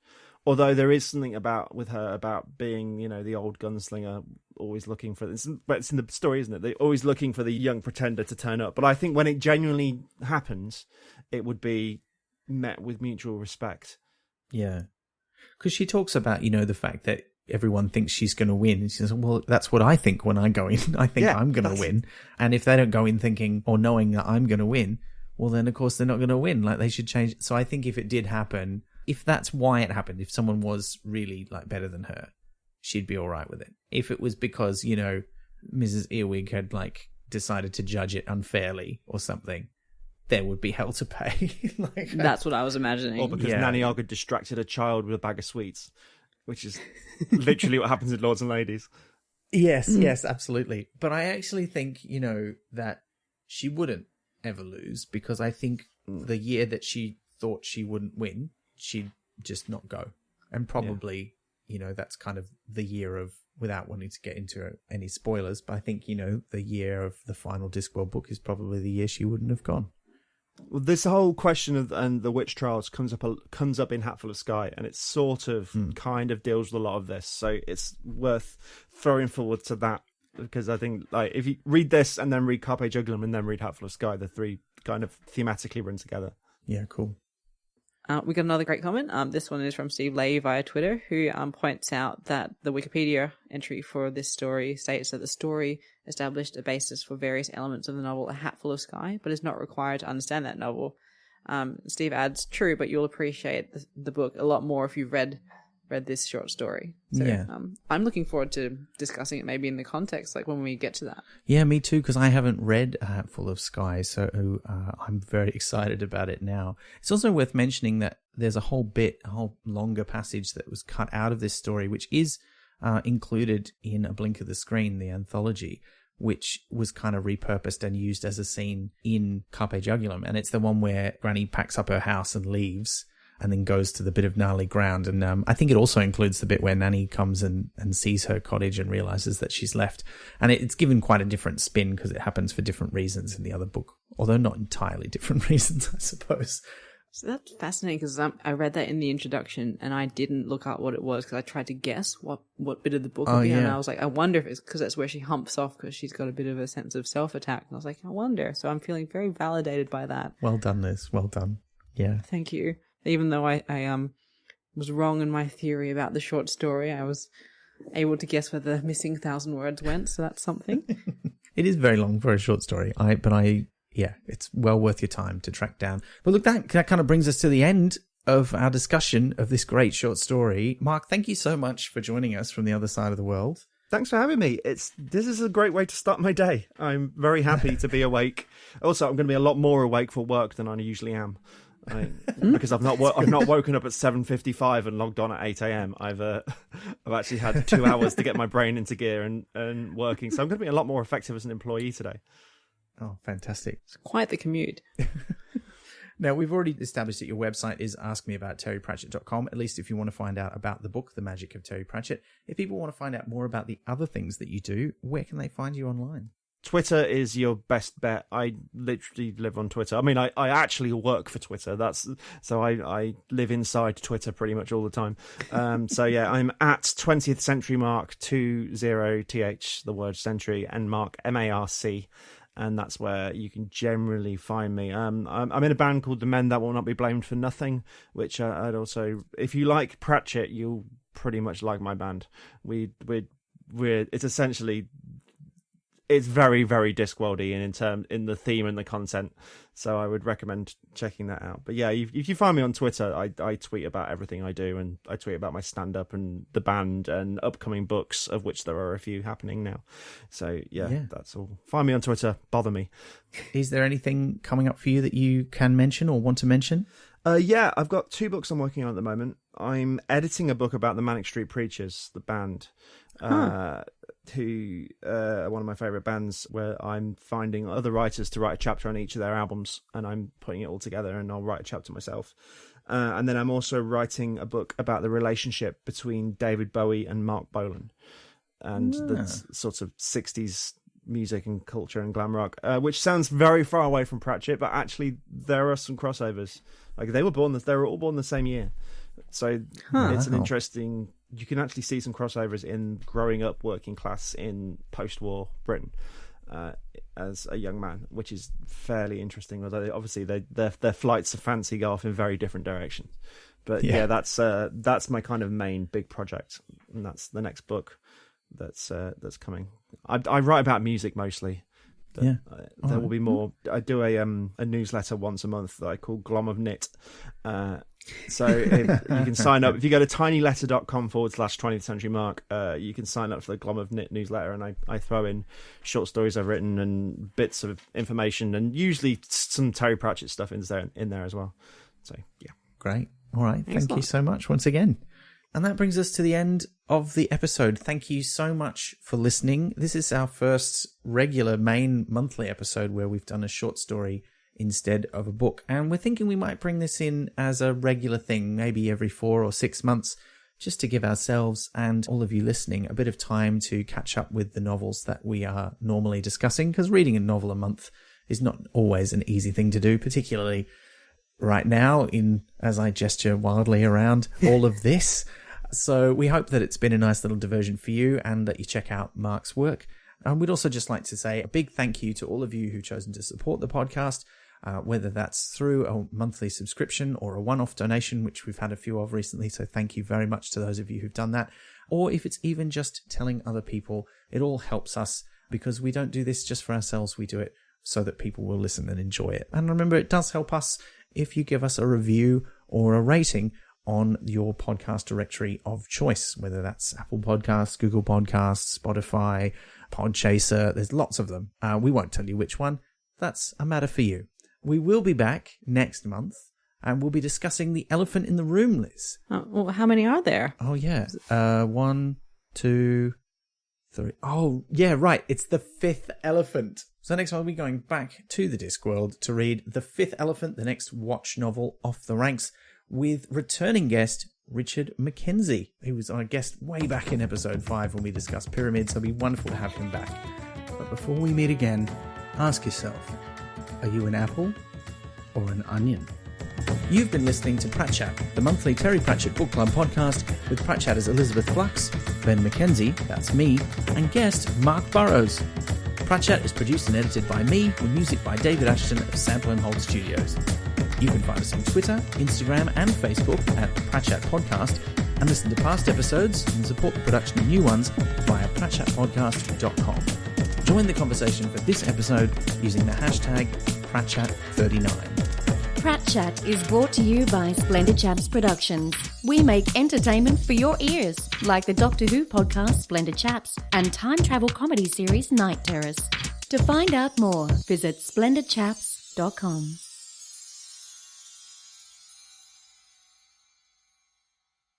Although there is something with her about being, the old gunslinger, always looking for this. But it's in the story, isn't it? They're always looking for the young pretender to turn up. But I think when it genuinely happens, it would be met with mutual respect. Yeah. Because she talks about, the fact that everyone thinks she's going to win. She says, well, that's what I think when I go in. I think I'm going to win. And if they don't go in thinking or knowing that I'm going to win, well, then, of course, they're not going to win. Like, they should change. So I think if it did happen, if that's why it happened, if someone was really, better than her, she'd be all right with it. If it was because, Mrs. Earwig had, decided to judge it unfairly or something, there would be hell to pay. That's what I was imagining. Or because Nanny Ogre distracted a child with a bag of sweets, which is literally what happens in Lords and Ladies. Yes, absolutely. But I actually think, that she wouldn't ever lose, because I think the year that she thought she wouldn't win, she'd just not go. And probably, that's kind of the year of, without wanting to get into any spoilers, but I think, the year of the final Discworld book is probably the year she wouldn't have gone. Well, this whole question of and the witch trials comes up in Hatful of Sky, and it sort of kind of deals with a lot of this. So it's worth throwing forward to that, because I think if you read this and then read Carpe Jugulum and then read Hatful of Sky, the three kind of thematically run together. Yeah, cool. We got another great comment. This one is from Steve Lay via Twitter, who points out that the Wikipedia entry for this story states that the story established a basis for various elements of the novel A Hatful of Sky, but is not required to understand that novel. Steve adds, true, but you'll appreciate the book a lot more if you've read this short story. So yeah. I'm looking forward to discussing it maybe in the context, when we get to that. Yeah, me too, because I haven't read A Hatful of Sky, so I'm very excited about it now. It's also worth mentioning that there's a whole longer passage that was cut out of this story, which is included in A Blink of the Screen, the anthology, which was kind of repurposed and used as a scene in Carpe Jugulum. And it's the one where Granny packs up her house and leaves, and then goes to the bit of gnarly ground. And I think it also includes the bit where Nanny comes and sees her cottage and realizes that she's left. And it's given quite a different spin because it happens for different reasons in the other book, although not entirely different reasons, I suppose. So that's fascinating, because I read that in the introduction and I didn't look up what it was, because I tried to guess what bit of the book would be. Yeah. And I was like, I wonder if it's because that's where she humps off, because she's got a bit of a sense of self-attack. And I was like, I wonder. So I'm feeling very validated by that. Well done, Liz. Well done. Yeah. Thank you. Even though I was wrong in my theory about the short story, I was able to guess where the missing 1,000 words went, so that's something. It is very long for a short story, it's well worth your time to track down. But look, that kind of brings us to the end of our discussion of this great short story. Mark, thank you so much for joining us from the other side of the world. Thanks for having me. This is a great way to start my day. I'm very happy to be awake. Also, I'm going to be a lot more awake for work than I usually am. Because I've not woken up at 7:55 and logged on at 8 a.m. I've actually had 2 hours to get my brain into gear and working, so I'm going to be a lot more effective as an employee today. Oh, fantastic! It's quite the commute. Now, we've already established that your website is askmeaboutterrypratchett.com, at least if you want to find out about the book, The Magic of Terry Pratchett. If people want to find out more about the other things that you do, where can they find you online? Twitter is your best bet. I literally live on Twitter. I mean, I actually work for Twitter. So I live inside Twitter pretty much all the time. So yeah, I'm at 20th Century Mark 20th, the word century, and Mark MARC. And that's where you can generally find me. I'm in a band called The Men That Will Not Be Blamed for Nothing, which I'd also, if you like Pratchett, you'll pretty much like my band. It's essentially it's very, very Discworldy in the theme and the content. So I would recommend checking that out. But yeah, if you find me on Twitter, I tweet about everything I do, and I tweet about my stand-up and the band and upcoming books, of which there are a few happening now. So yeah, that's all. Find me on Twitter. Bother me. Is there anything coming up for you that you can mention or want to mention? Yeah, I've got 2 books I'm working on at the moment. I'm editing a book about the Manic Street Preachers, the band, who are one of my favourite bands, where I'm finding other writers to write a chapter on each of their albums, and I'm putting it all together, and I'll write a chapter myself. And then I'm also writing a book about the relationship between David Bowie and Marc Bolan, and the sorts of 60s music and culture and glam rock, which sounds very far away from Pratchett, but actually there are some crossovers. Like they were all born the same year, so it's an interesting. You can actually see some crossovers in growing up working class in post-war Britain as a young man, which is fairly interesting. Although obviously their flights of fancy go off in very different directions. But yeah, that's my kind of main big project, and that's the next book that's coming. I write about music mostly. But, there will be more. I do a newsletter once a month that I call Glom of Knit. So if you can sign up. If you go to tinyletter.com/20th Century Mark, you can sign up for the Glom of Knit newsletter, and I throw in short stories I've written and bits of information, and usually some Terry Pratchett stuff in there as well. So yeah, great. All right, thank you so much once again. And that brings us to the end of the episode. Thank you so much for listening. This is our first regular main monthly episode where we've done a short story instead of a book. And we're thinking we might bring this in as a regular thing, maybe every 4 or 6 months, just to give ourselves and all of you listening a bit of time to catch up with the novels that we are normally discussing, because reading a novel a month is not always an easy thing to do, particularly right now as I gesture wildly around all of this. So we hope that it's been a nice little diversion for you and that you check out Marc's work. And we'd also just like to say a big thank you to all of you who've chosen to support the podcast, whether that's through a monthly subscription or a one-off donation, which we've had a few of recently. So thank you very much to those of you who've done that. Or if it's even just telling other people, it all helps us, because we don't do this just for ourselves. We do it so that people will listen and enjoy it. And remember, it does help us if you give us a review or a rating on your podcast directory of choice, whether that's Apple Podcasts, Google Podcasts, Spotify, Podchaser. There's lots of them. We won't tell you which one. That's a matter for you. We will be back next month, and we'll be discussing The Elephant in the Room, Liz. Well, how many are there? Oh, yeah. 1, 2, 3. Oh, yeah, right. It's the 5th elephant. So next month we'll be going back to the Discworld to read The 5th Elephant, the next Watch novel off the ranks, with returning guest Richard Mackenzie, who was our guest way back in episode 5 when we discussed pyramids. So it'll be wonderful to have him back. But before we meet again, ask yourself, are you an apple or an onion? You've been listening to Pratchat, the monthly Terry Pratchett Book Club podcast, with Pratchatters Elizabeth Flux, Ben Mackenzie, that's me, and guest Marc Burrows. Pratchat is produced and edited by me, with music by David Ashton of Sample & Hold Studios. You can find us on Twitter, Instagram and Facebook at Pratchat Podcast, and listen to past episodes and support the production of new ones via pratchatpodcast.com. Join the conversation for this episode using the hashtag Pratchat39. Pratchat is brought to you by Splendid Chaps Productions. We make entertainment for your ears, like the Doctor Who podcast Splendid Chaps and time travel comedy series Night Terrors. To find out more, visit splendidchaps.com.